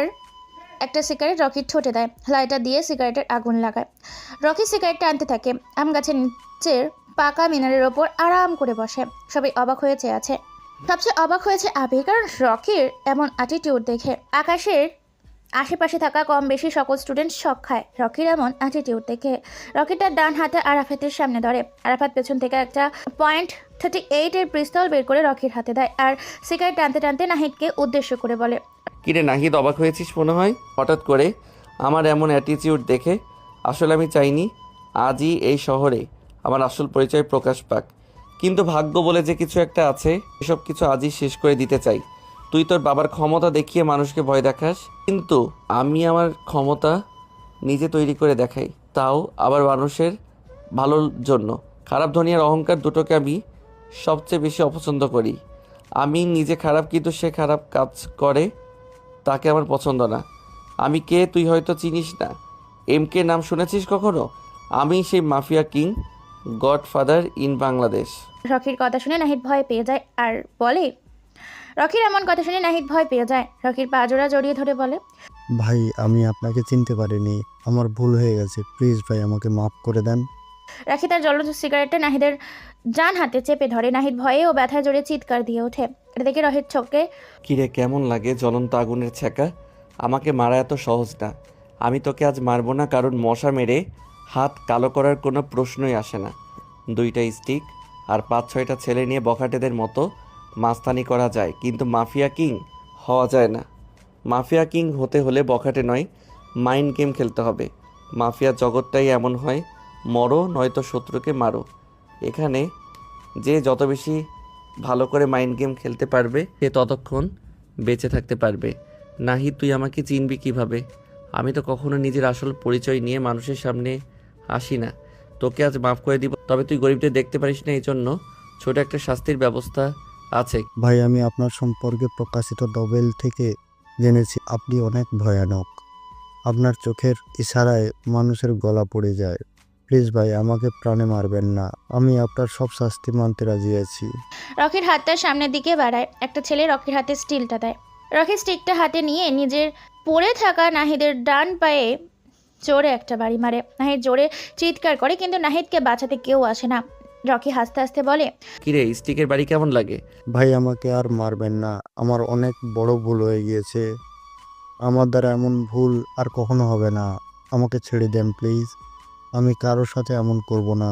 একটা সিগারেট রকির ঠোঁটে দেয়। লাইটার দিয়ে সিগারেটের আগুন লাগায়। রকি সিগারেটটা আনতে থাকে। আম গাছের নিচের পাকা মিনারের ওপর আরাম করে বসে। সবাই অবাক হয়ে চেয়ে আছে। সবচেয়ে অবাক হয়েছে আবির, কারণ রকির এমন অ্যাটিটিউড দেখে আকাশের আশেপাশে থাকা কম বেশি সকল স্টুডেন্ট শক খায় রকির এমন অ্যাটিটিউড দেখে। রকির তার ডান হাতে আরাফাতের সামনে ধরে। আরাফাত পেছন থেকে একটা .38 এর পিস্তল বের করে রকির হাতে দেয় আর সিগারেট টানতে টানতে নাহিদকে উদ্দেশ্য করে বলে, কিরে নাহিদ, অবাক হয়েছিস মনে হয় হঠাৎ করে আমার এমন অ্যাটিটিউড দেখে? আসলে আমি চাইনি আজই এই শহরে আমার আসল পরিচয় প্রকাশ পাক। কিন্তু ভাগ্য বলে যে কিছু একটা আছে, এসব কিছু আজই শেষ করে দিতে চাই। তুই তোর বাবার ক্ষমতা দেখিয়ে মানুষকে ভয় দেখাস, কিন্তু আমি আমার ক্ষমতা নিজে তৈরি করে দেখাই, তাও আবার মানুষের ভালোর জন্য। খারাপ ধনী আর অহংকার দুটোকে আমি সবচেয়ে বেশি অপছন্দ করি। আমি নিজে খারাপ, কিন্তু সে খারাপ কাজ করে তাকে আমার পছন্দ না। আমি কে তুই হয়তো চিনিস না। MK নাম শুনেছিস কখনো? আমি সেই mafia king, godfather in Bangladesh. রকির কথা শুনে নাহিদ ভয় পেয়ে যায় আর বলে রকির এমন কথা শুনে নাহিদ ভয় পেয়ে যায়। রকির পা জোড়া জড়িয়ে ধরে বলে, ভাই আমি আপনাকে চিনতে পারিনি, আমার ভুল হয়ে গেছে, প্লিজ ভাই আমাকে মাফ করে দেন। রাখি তার জ্বলন্ত সিগারেটটা নাহিদের ডান হাতে চেপে ধরে। নাহিদ ভয়ে ও ব্যথায় জোরে চিৎকার দিয়ে ওঠে। এটা দেখে রহিত চোখে কিরে কেমন লাগে জ্বলন্ত আগুনের ছ্যাঁকা? আমাকে মারা এত সহজ না। আমি তোকে আজ মারবো না, কারণ মশা মেরে হাত কালো করার কোনো প্রশ্নই আসে না। 2টা স্টিক আর 5-6টা ছেলে নিয়ে বখাটেদের মতো মাস্তানি করা যায়, কিন্তু মাফিয়া কিং হওয়া যায় না। মাফিয়া কিং হতে হলে বখাটে নয়, মাইন্ড গেম খেলতে হবে। মাফিয়া জগৎটাই এমন হয়, মরো নয়তো শত্রুকে মারো। এখানে যে যত বেশি ভালো করে মাইন্ড গেম খেলতে পারবে সে ততক্ষণ বেঁচে থাকতে পারবে। নাহি তুই আমাকে চিনবি কিভাবে? আমি তো কখনো নিজের আসল পরিচয় নিয়ে মানুষের সামনে আসি না। তোকে আজ মাফ করে দিব, তবে তুই গরিবদের দেখতে পারিস না, এই জন্য ছোট একটা শাস্তির ব্যবস্থা আছে। ভাই আমি আপনার সম্পর্কে প্রকাশিত নোবেল থেকে জেনেছি আপনি অনেক ভয়ানক। আপনার চোখের ইশারায় মানুষের গলা পড়ে যায়। প্লিজ ভাই আমাকে প্রাণে মারবেন না, আমি আপনার সব শাস্তি মানতে রাজি আছি। রকির হাতটা সামনের দিকে বাড়ায়। একটা ছেলে রকির হাতে স্টিলটা দেয়। রকি স্টিকটা হাতে নিয়ে নিজের পড়ে থাকা নাহিদের ডান পায়ে জোরে একটা বাড়ি মারে। নাহিদ জোরে চিৎকার করে, কিন্তু নাহিদকে বাঁচাতে কেউ আসে না। রকি হাসতে হাসতে বলে, কিরে স্টিকের বাড়ি কেমন লাগে? ভাই আমাকে আর মারবেন না, আমার অনেক বড় ভুল হয়ে গিয়েছে, আমার দ্বারা এমন ভুল আর কখনো হবে না, আমাকে ছেড়ে দেন প্লিজ, আমি কারোর সাথে এমন করব না।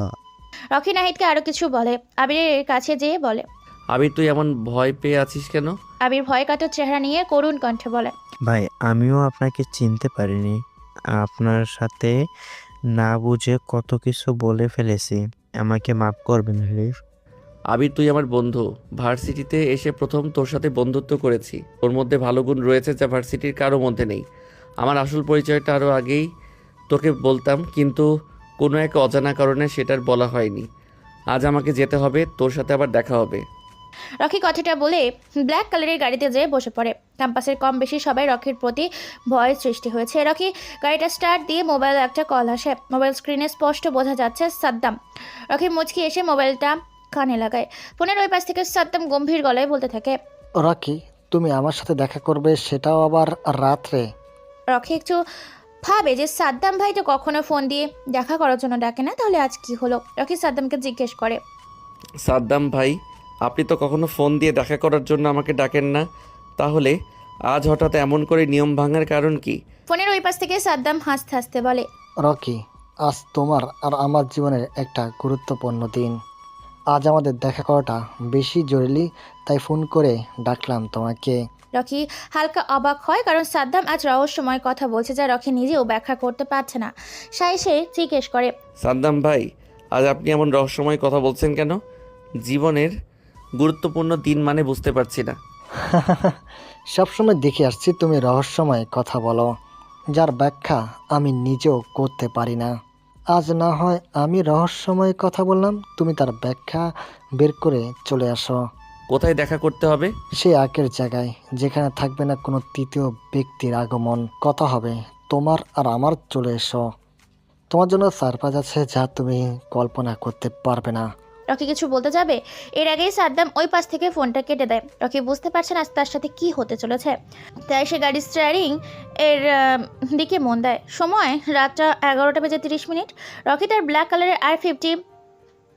রকি নাহিদকে আরো কিছু বলে। আবিরের কাছে যেয়ে বলে, আবির তুই এমন ভয় পেয়ে আছিস কেন? আবির ভয় কাতর চেহারা নিয়ে করুণ কণ্ঠে বলে, ভাই আমিও আপনাকে চিনতে পারিনি, আপনার সাথে না বুঝে কত কিছু বলে ফেলেছি, আমাকে মাফ করবেন প্লিজ। আবির তুই আমার বন্ধু, ভার্সিটিতে এসে প্রথম তোর সাথে বন্ধুত্ব করেছি। তোর মধ্যে ভালো গুণ রয়েছে যা ভার্সিটির কারো মধ্যে নেই। আমার আসল পরিচয়টা আরও আগেই তোকে বলতাম, কিন্তু কোনো এক অজানা কারণে সেটার বলা হয়নি। আজ আমাকে যেতে হবে, তোর সাথে আবার দেখা হবে। রকি কথাটা বলে ব্ল্যাক কালারের গাড়িতে যেয়ে বসে পড়ে। ক্যাম্পাসের কম বেশি সবাই রকির প্রতি ভয়ের সৃষ্টি হয়েছে। রকি গাড়িটা স্টার্ট দিয়ে মোবাইলে একটা কল আসে। মোবাইল স্ক্রিনে স্পষ্ট বোঝা যাচ্ছে সাদ্দাম। রকি মুচকি এসে মোবাইলটা কানে লাগায়। ফোনের ওই পাশ থেকে সাদ্দাম গম্ভীর গলায় বলতে থাকে, রকি তুমি আমার সাথে দেখা করবে, সেটাও আবার রাত্রে? রকি একটু ভাবে যে সাদ্দাম ভাই তো কখনো ফোন দিয়ে দেখা করার জন্য ডাকে না, তাহলে আজ কি হলো। রকি সাদ্দামকে জিজ্ঞেস করে, সাদ্দাম ভাই আপনি তো কখনো ফোন দিয়ে দেখা করার জন্য আমাকে ডাকেন না, তাহলে আজ হঠাৎ এমন করে নিয়ম ভাঙার কারণ কি? ফোনের ওই পাশ থেকে সাদ্দাম হাসতে হাসতে বলে, রকি আজ তোমার আর আমার জীবনের একটা গুরুত্বপূর্ণ দিন। আজ আমাদের দেখা করাটা বেশি জরুরি, তাই ফোন করে ডাকলাম তোমাকে। রকি হালকা অবাক হয়, কারণ সাদ্দাম আজ রহস্যময় কথা বলছে যা রকি নিজেও ব্যাখ্যা করতে পারছে না। সে জিজ্ঞেস করে, সাদ্দাম ভাই আজ আপনি এমন রহস্যময় কথা বলছেন কেন? জীবনের গুরুত্বপূর্ণ দিন মানে বুঝতে পারছি না। সবসময় দেখে আসছি তুমি রহস্যময় কথা বলো, যার ব্যাখ্যা আমি নিজেও করতে পারি না। আজ না হয় আমি রহস্যময় কথা বললাম, তুমি তার ব্যাখ্যা বের করে চলে আসো। কোথায় দেখা করতে হবে? সেই আগের জায়গায়, যেখানে থাকবে না কোনো তৃতীয় ব্যক্তির আগমন। কথা হবে তোমার আর আমার, চলে এসো। তোমার জন্য সারপ্রাইজ আছে যা তুমি কল্পনা করতে পারবে না। রকি কিছু বলতে যাবে, এর আগেই সাদ্দাম ওই পাশ থেকে ফোনটা কেটে দেয়। রকি বুঝতে পারছে না তার সাথে কি হতে চলেছে, তাই সে গাড়ির স্টিয়ারিং এর দিকে মন দেয়। সময় রাতটা 11:30। রকি তার ব্ল্যাক কালারের R50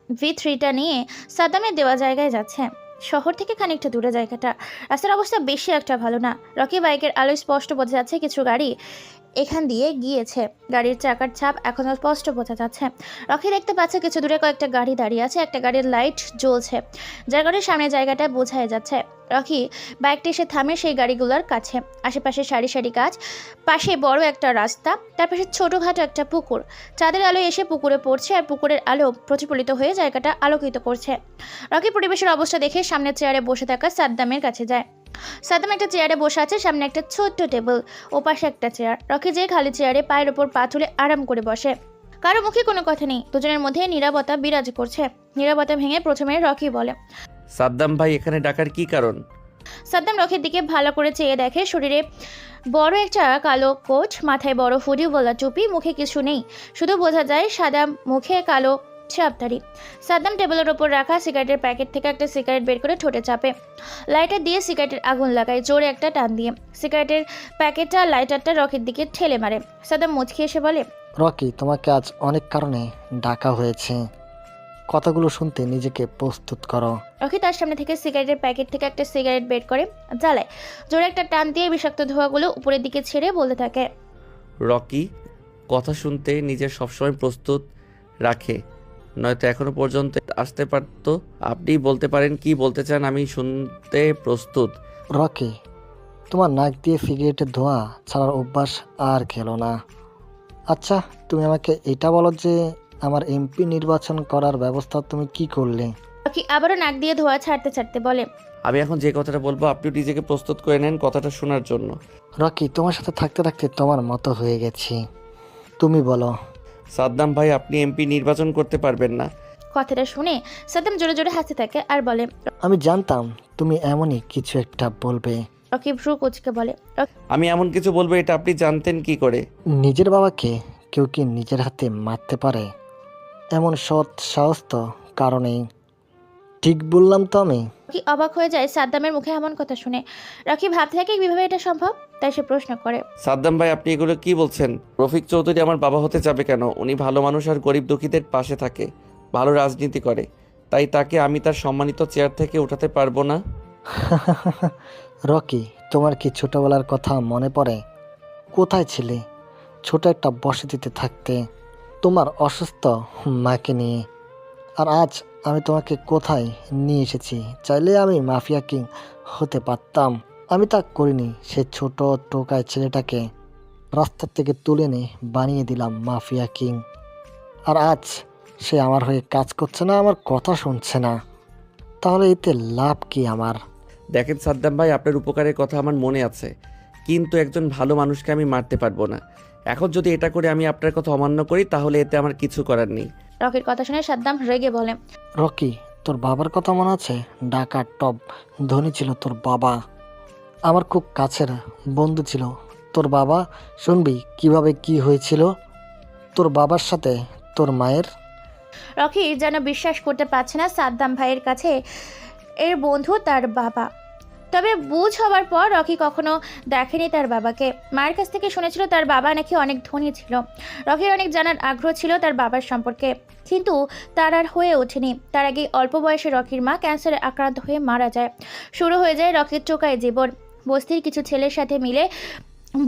V3টা নিয়ে সাদ্দামের দেওয়া জায়গায় যাচ্ছে। শহর থেকে খানিকটা দূরে জায়গাটা। রাস্তার অবস্থা বেশি একটা ভালো না। রকি বাইকের আলোয় স্পষ্ট বোঝা যাচ্ছে কিছু গাড়ি এখান দিয়ে গিয়েছে। গাড়ির চাকার ছাপ এখনও স্পষ্ট বোঝা যাচ্ছে। রকি দেখতে পাচ্ছে কিছু দূরে কয়েকটা গাড়ি দাঁড়িয়ে আছে, একটা গাড়ির লাইট জ্বলছে, যার গাড়ির সামনে জায়গাটা বোঝাই যাচ্ছে। রকি বাইকটি এসে থামে সেই গাড়িগুলোর কাছে। আশেপাশে সারি সারি গাছ, পাশে বড় একটা রাস্তা, তার পাশে ছোটোখাটো একটা পুকুর। চাঁদের আলো এসে পুকুরে পড়ছে আর পুকুরের আলো প্রতিফলিত হয়ে জায়গাটা আলোকিত করছে। রকি পরিবেশের অবস্থা দেখে সামনের চেয়ারে বসে থাকা সাদ্দামের কাছে যায়। সাদ্দাম একটা চেয়ারে বসে আছে, সামনে একটা ছোট্ট টেবিল, ওপাশে একটা চেয়ার। রকি যে খালি চেয়ারে পায়ের ওপর পা তুলে আরাম করে বসে। কারো মুখে কোনো কথা নেই, দুজনের মধ্যে নীরবতা বিরাজ করছে। নীরবতা ভেঙে প্রথমে রকি বলে, সাদ্দাম ভাই এখানে ডাকার কি কারণ? সাদ্দাম রকির দিকে ভালো করে চেয়ে দেখে। শরীরে বড় একটা কালো কোট, মাথায় বড় হুডিওয়ালা টুপি, মুখে কিছু নেই, শুধু বোঝা যায় সাদা মুখে কালো চাপদারি। সাদ্দাম টেবিলের ওপর রাখা সিগারেটের প্যাকেট থেকে একটা সিগারেট বের করে ঠোঁটে চাপে। লাইটার দিয়ে সিগারেটের আগুন লাগায় জোরে একটা টান দিয়ে। সিগারেটের প্যাকেটটা লাইটারটা রকির দিকে ঠেলে মারে। সাদ্দাম মুচকি এসে বলে, রকি, তোমাকে আজ অনেক কারণে ডাকা হয়েছে। কথাগুলো শুনতে নিজেকে প্রস্তুত করো। রকি তার সামনে থেকে সিগারেটের প্যাকেট থেকে একটা সিগারেট বের করে জ্বালায়। জোরে একটা টান দিয়ে বিষাক্ত ধোঁয়াগুলো উপরের দিকে ছেড়ে বলতে থাকে, রকি কথা শুনতে নিজের সবসময় প্রস্তুত রাখে, নয়তো এখনো পর্যন্ত আসতে পারতো। আপনি বলতে পারেন কি বলতে চান, আমি শুনতে প্রস্তুত। রকি, তোমার নাক দিয়ে সিগারেটের ধোঁয়া ছাড়ার অভ্যাস আর খেলো না। আচ্ছা, তুমি আমাকে এটা বলো যে আমার এমপি নির্বাচন করার ব্যবস্থা তুমি কি করলে? রকি আবারও নাক দিয়ে ধোঁয়া ছাড়তে ছাড়তে বলে, আমি এখন যে কথাটা বলবো আপনি নিজেকে প্রস্তুত করে নেন কথাটা শোনার জন্য। রকি, তোমার সাথে থাকতে থাকতে তোমার মতো হয়ে গেছি। তুমি বলো। সাদ্দাম ভাই আপনি এমপি নির্বাচন করতে পারবেন না। কথাটা শুনে সাদ্দাম জোরে জোরে হাসতে থাকে আর বলে, আমি জানতাম তুমি এমনই কিছু একটা বলবে। রকি ভ্রু কুচকে বলে, আমি এমন কিছু বলবো এটা আপনি জানতেন কি করে? নিজের বাবাকে কেউ কি নিজের হাতে মারতে পারে? এমন সৎ সাহস তো কারণেই। ঠিক বললাম তো আমি? রকি অবাক হয়ে যায় সাদ্দামের মুখে এমন কথা শুনে। রকি ভাবতে থাকে কিভাবে এটা সম্ভব, তাই সে প্রশ্ন করে, সাদ্দাম ভাই আপনি এগুলো কি বলছেন? রফিক চৌধুরী আমার বাবা হতে যাবে কেন? উনি ভালো মানুষ আর গরিব দুঃখীদের পাশে থাকে, ভালো রাজনীতি করে, তাই তাকে আমি তার সম্মানিত চেয়ার থেকে উঠাতে পারবো না। রকি, তোমার কি ছোটবেলার কথা মনে পড়ে? কোথায় ছিলে ছোট একটা বসতিতে থাকতে তোমার অসুস্থ মাকে নিয়ে? আর আজ আমি তোমাকে কোথায় নিয়ে এসেছি। চাইলে আমি মাফিয়া কিং হতে পারতাম, আমি তা করিনি। সে ছোট টোকায় ছেলেটাকে রাস্তার থেকে তুলে এনে বানিয়ে দিলাম মাফিয়া কিং। আর আজ সে আমার হয়ে কাজ করছে না, আমার কথা শুনছে না। তাহলে এতে লাভ কি আমার? দেখেন সাদ্দাম ভাই আপনার উপকারের কথা আমার মনে আছে, কিন্তু একজন ভালো মানুষকে আমি মারতে পারবো না। এখন যদি এটা করে আমি আপনার কথা অমান্য করি তাহলে এতে আমার কিছু করার নেই। রকির কথা শুনে সাদ্দাম রেগে বলে, রকি, তোর বাবার কথা মনে আছে? ঢাকার টপ ধনী ছিল তোর বাবা, আমার খুব কাছের বন্ধু ছিল তোর বাবা। শুনবি কিভাবে কি হয়েছিল তোর বাবার সাথে তোর মায়ের? রকি যেন বিশ্বাস করতে পারছে না সাদ্দাম ভাইয়ের কাছে এর বন্ধু তার বাবা। তবে বুঝ হওয়ার পর রকি কখনো দেখেনি তার বাবাকে। মায়ের কাছ থেকে শুনেছিল তার বাবা নাকি অনেক ধনী ছিল। রকির অনেক জানার আগ্রহ ছিল তার বাবার সম্পর্কে, কিন্তু তার আর হয়ে ওঠেনি। তার আগে অল্প বয়সে রকির মা ক্যান্সারে আক্রান্ত হয়ে মারা যায়। শুরু হয়ে যায় রকির টোকাই জীবন। বস্তির কিছু ছেলের সাথে মিলে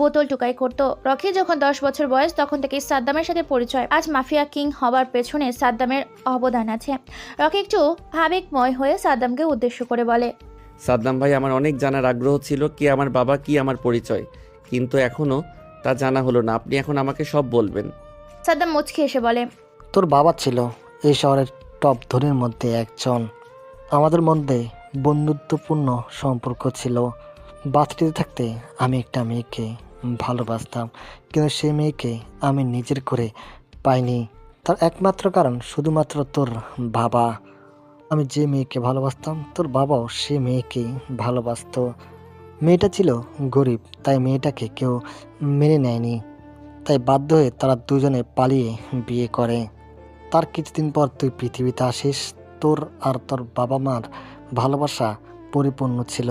বোতল টুকাই করতো। রকি যখন 10 বছর বয়স তখন থেকে সাদ্দামের সাথে পরিচয়। আজ মাফিয়া কিং হবার পেছনে সাদ্দামের অবদান আছে। রকি একটু আবেগময় হয়ে সাদ্দামকে উদ্দেশ্য করে বলে, সাদ্দাম ভাই আমার অনেক জানার আগ্রহ ছিল কি আমার বাবা কি আমার পরিচয়, কিন্তু এখনো তা জানা হলো না। আপনি এখন আমাকে সব বলবেন। সাদ্দাম মুচকি এসে বলে, তোর বাবা ছিল এই শহরের টপ ধনীর মধ্যে একজন। আমাদের মধ্যে বন্ধুত্বপূর্ণ সম্পর্ক ছিল। বাচ্চাটিতে থাকতে আমি একটা মেয়েকে ভালোবাসতাম, কিন্তু সেই মেয়েকে আমি নিজের করে পাইনি। তার একমাত্র কারণ শুধুমাত্র তোর বাবা। আমি যে মেয়েকে ভালোবাসতাম তোর বাবাও সে মেয়েকেই ভালোবাসতো। মেয়েটা ছিল গরিব, তাই মেয়েটাকে কেউ মেনে নেয়নি। তাই বাধ্য হয়ে তারা দুজনে পালিয়ে বিয়ে করে। তার কিছুদিন পর তুই পৃথিবীতে আসিস। তোর আর তোর বাবা মার ভালোবাসা পরিপূর্ণ ছিল,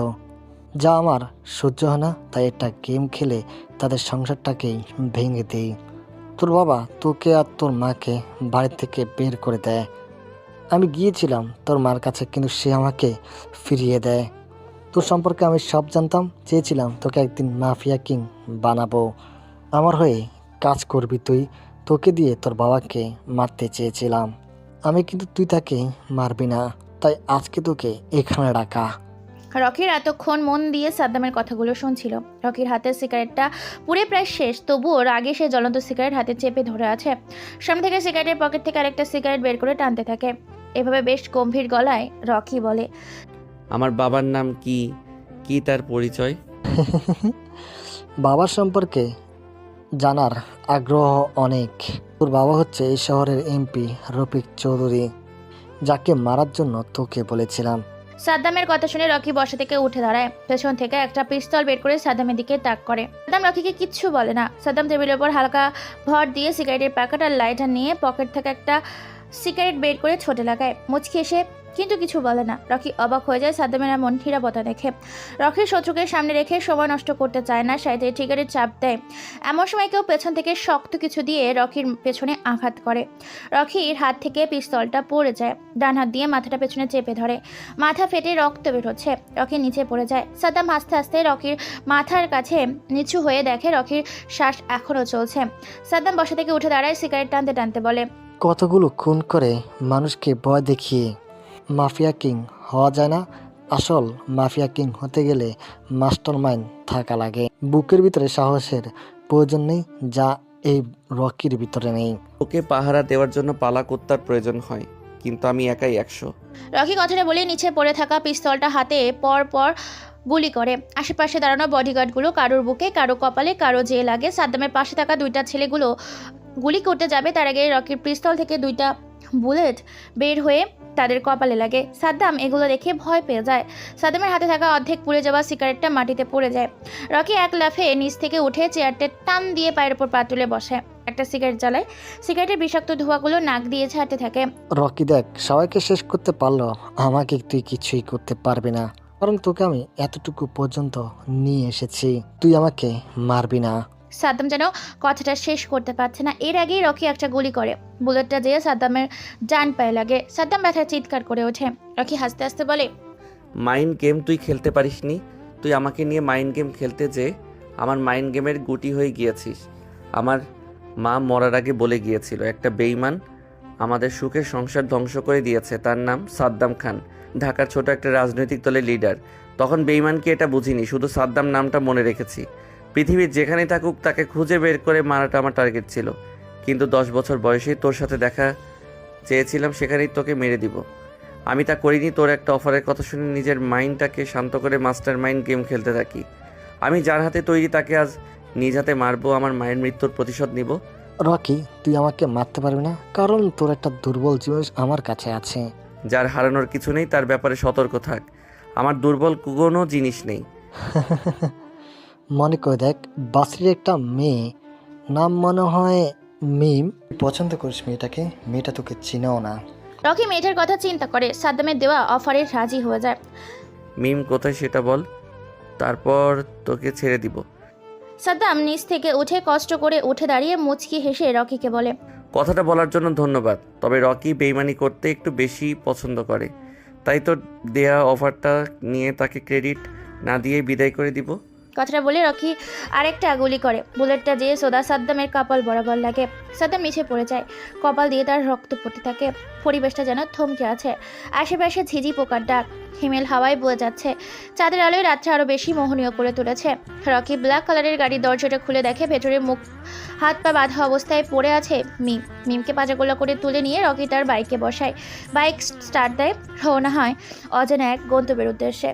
যা আমার সহ্য হয় না। তাই একটা গেম খেলে তাদের সংসারটাকেই ভেঙে দেই। তোর বাবা তোকে আর তোর মাকে বাড়ি থেকে বের করে দেয়। আমি গিয়েছিলাম তোর মার কাছে, কিন্তু সে আমাকে ফিরিয়ে দেয়। তোর সম্পর্কে আমি সব জানতাম, চেয়েছিলাম তোকে একদিন মাফিয়া কিং বানাবো। আমার হয়ে কাজ করবি তুই। তোকে দিয়ে তোর বাবাকে মারতে চেয়েছিলাম আমি, কিন্তু তুই তাকে মারবি না, তাই আজকে তোকে এখানে রাখা। রকির এতক্ষণ মন দিয়ে সাদ্দামের কথাগুলো শুনছিল। রকির হাতের সিগারেটটা পুড়ে প্রায় শেষ, তবুও রাগে সে জ্বলন্ত সিগারেট হাতে চেপে ধরে আছে। সামনে থেকে সিগারেটের পকেট থেকে আরেকটা সিগারেট বের করে টানতে থাকে। এভাবে বেশ গম্ভীর গলায় রকি বলে, আমার বাবার নাম কি, কি তার পরিচয়? বাবার সম্পর্কে জানার আগ্রহ অনেক। তোর বাবা হচ্ছে এই শহরের এমপি রফিক চৌধুরী, যাকে মারার জন্য তোকে বলেছিলাম। সাদ্দামের কথা শুনে রকি বসা থেকে উঠে দাঁড়ায়। পেছন থেকে একটা পিস্তল বের করে সাদ্দামের দিকে তাক করে। সাদ্দাম রকিকে কিচ্ছু বলে না। সাদ্দাম টেবিলের উপর হালকা ভর দিয়ে সিগারেটের প্যাকেট আর লাইটার নিয়ে পকেট থেকে একটা সিগারেট বের করে ছোটে লাগায়। মুচকি এসে কিন্তু কিছু বলে না। রকি অবাক হয়ে যায় সাদ্দামের এমন নিরাপত্তা দেখে। রকির শত্রুকে সামনে রেখে সময় নষ্ট করতে চায় না, সাইডে ট্রিগারের চাপ দেয়। এমন সময় কেউ পেছন থেকে শক্ত কিছু দিয়ে রকির পেছনে আঘাত করে। রকির হাত থেকে পিস্তলটা পড়ে যায়। ডান হাত দিয়ে মাথাটা পেছনে চেপে ধরে। মাথা ফেটে রক্ত বের হচ্ছে। রকি নিচে পড়ে যায়। সাদ্দাম আস্তে আস্তে রকির মাথার কাছে নিচু হয়ে দেখে রকির শ্বাস এখনও চলছে। সাদ্দাম বসা থেকে উঠে দাঁড়ায়, সিগারেট টানতে টানতে বলে, কতগুলো খুন করে মানুষকে ভয় দেখিয়ে মাফিয়া কিং হওয়া যায় না? আসল মাফিয়া কিং হতে গেলে মাস্টার মাইন্ড থাকা লাগে। বুকের ভিতরে সাহসের প্রয়োজন নেই, যা এই রকির ভিতরে নেই। ওকে পাহারা দেওয়ার জন্য পালা কুত্তার প্রয়োজন হয়, কিন্তু আমি একাই 100। রকি কথাটা বলে নিচে পড়ে থাকা পিস্তলটা হাতে পর পর গুলি করে। আশেপাশে দাঁড়ানো বডিগার্ডগুলো কারোর বুকে, কারো কপালে, কারো যে লাগে। সাদ্দামের পাশে থাকা দুইটা ছেলেগুলো গুলি করতে যাবে, তার আগে রকির পিস্তল থেকে দুইটা বুলেট বের হয়ে তাদের কপালে লাগে। সাদ্দাম এগুলো দেখে ভয় পেয়ে যায়। সাদ্দামের হাতে থাকা অর্ধেক পুড়ে যাওয়া সিগারেটটা মাটিতে পড়ে যায়। রকি এক লাফে নিচ থেকে উঠে চেয়ারটা টান দিয়ে পায়ের উপর পা তুলে বসে। একটা সিগারেট জ্বালায়। সিগারেটের বিষাক্ত ধোঁয়াগুলো নাক দিয়ে ছাড়তে থাকে। রকি দেখ, সবাইকে শেষ করতে পারলো, আমাকে তুই কিছুই করতে পারবি না, কারণ তোকে আমি এতটুকু পর্যন্ত নিয়ে এসেছি। তুই আমাকে মারবি না। সাদ্দাম যেন কথাটা শেষ করতে পারছে না, এর আগেই রকি একটা গুলি করে। বুলেটটা যেয়ে সাদ্দামের ডান পায়ে লাগে। সাদ্দাম ব্যথায় চিৎকার করে ওঠে। রকি হাসতে হাসতে বলে, মাইন্ড গেম তুই খেলতে পারিসনি। তুই আমাকে নিয়ে মাইন্ড গেম খেলতে যে আমার মাইন্ড গেমের গুটি হয়ে গিয়েছিস। আমার মা মরার আগে বলে গিয়েছিল, একটা বেঈমান আমাদের সুখের সংসার ধ্বংস করে দিয়েছে, তার নাম সাদ্দাম খান, ঢাকার ছোট একটা রাজনৈতিক দলের লিডার। তখন বেঈমানকে এটা বুঝিনি, শুধু সাদ্দাম নামটা মনে রেখেছি। পৃথিবীর যেখানেই থাকুক তাকে খুঁজে বের করে মারাটা আমার টার্গেট ছিল, কিন্তু 10 বছর বয়সেই তোর সাথে দেখা চেয়েছিলাম, সেখানেই তোকে মেরে দিব। আমি তা করিনি। তোর একটা অফারের কথা শুনে নিজের মাইন্ডটাকে শান্ত করে মাস্টার মাইন্ড গেম খেলতে থাকি। আমি যার হাতে তৈরি তাকে আজ নিজ হাতে মারবো, আমার মায়ের মৃত্যুর প্রতিশোধ নিব। রকি, তুই আমাকে মারতে পারবি না, কারণ তোর একটা দুর্বল জিনিস আমার কাছে আছে। যার হারানোর কিছু নেই তার ব্যাপারে সতর্ক থাক। আমার দুর্বল কোনো জিনিস নেই। মনে করে দেখ, বাসরির একটা মেয়ে, নাম মনে হয় মিম। পছন্দ করিস মেয়েটাকে? মেয়েটা তোকে চিনাও না। রকি মেয়েটার কথা চিন্তা করে। সাদ্দামের দেওয়া অফারে রাজি হয়ে যায়। মিম কোথায় সেটা বল, তারপর তোকে ছেড়ে দিব। সাদ্দাম নিচ থেকে উঠে কষ্ট করে উঠে দাঁড়িয়ে মুচকি হেসে রকিকে বলে, কথাটা বলার জন্য ধন্যবাদ, তবে রকি বেইমানি করতে একটু বেশি পছন্দ করে, তাই তো দেয়া অফারটা নিয়ে তাকে ক্রেডিট না দিয়ে বিদায় করে দিব। কথাটা বলে রকি আরেকটা গুলি করে। বুলেটটা যেয়ে সোদা সাদ্দামের কপাল বরাবর লাগে। সাদ্দাম নিচে পড়ে যায়। কপাল দিয়ে তার রক্ত পড়তে থাকে। পরিবেশটা যেন থমকে আছে। আশেপাশে ঝিঝি পোকার ডাক, হিমেল হাওয়ায় বয়ে যাচ্ছে। চাঁদের আলোয় রাতটা আরও বেশি মোহনীয় করে তুলেছে। রকি ব্ল্যাক কালারের গাড়ির দরজাটা খুলে দেখে ভেতরে মুখ হাত পা বাঁধা অবস্থায় পড়ে আছে মিম। মিমকে পাজাগোলা করে তুলে নিয়ে রকি তার বাইকে বসায়। বাইক স্টার্ট দেয়, রওনা হয় অজানা এক গন্তব্যের উদ্দেশ্যে।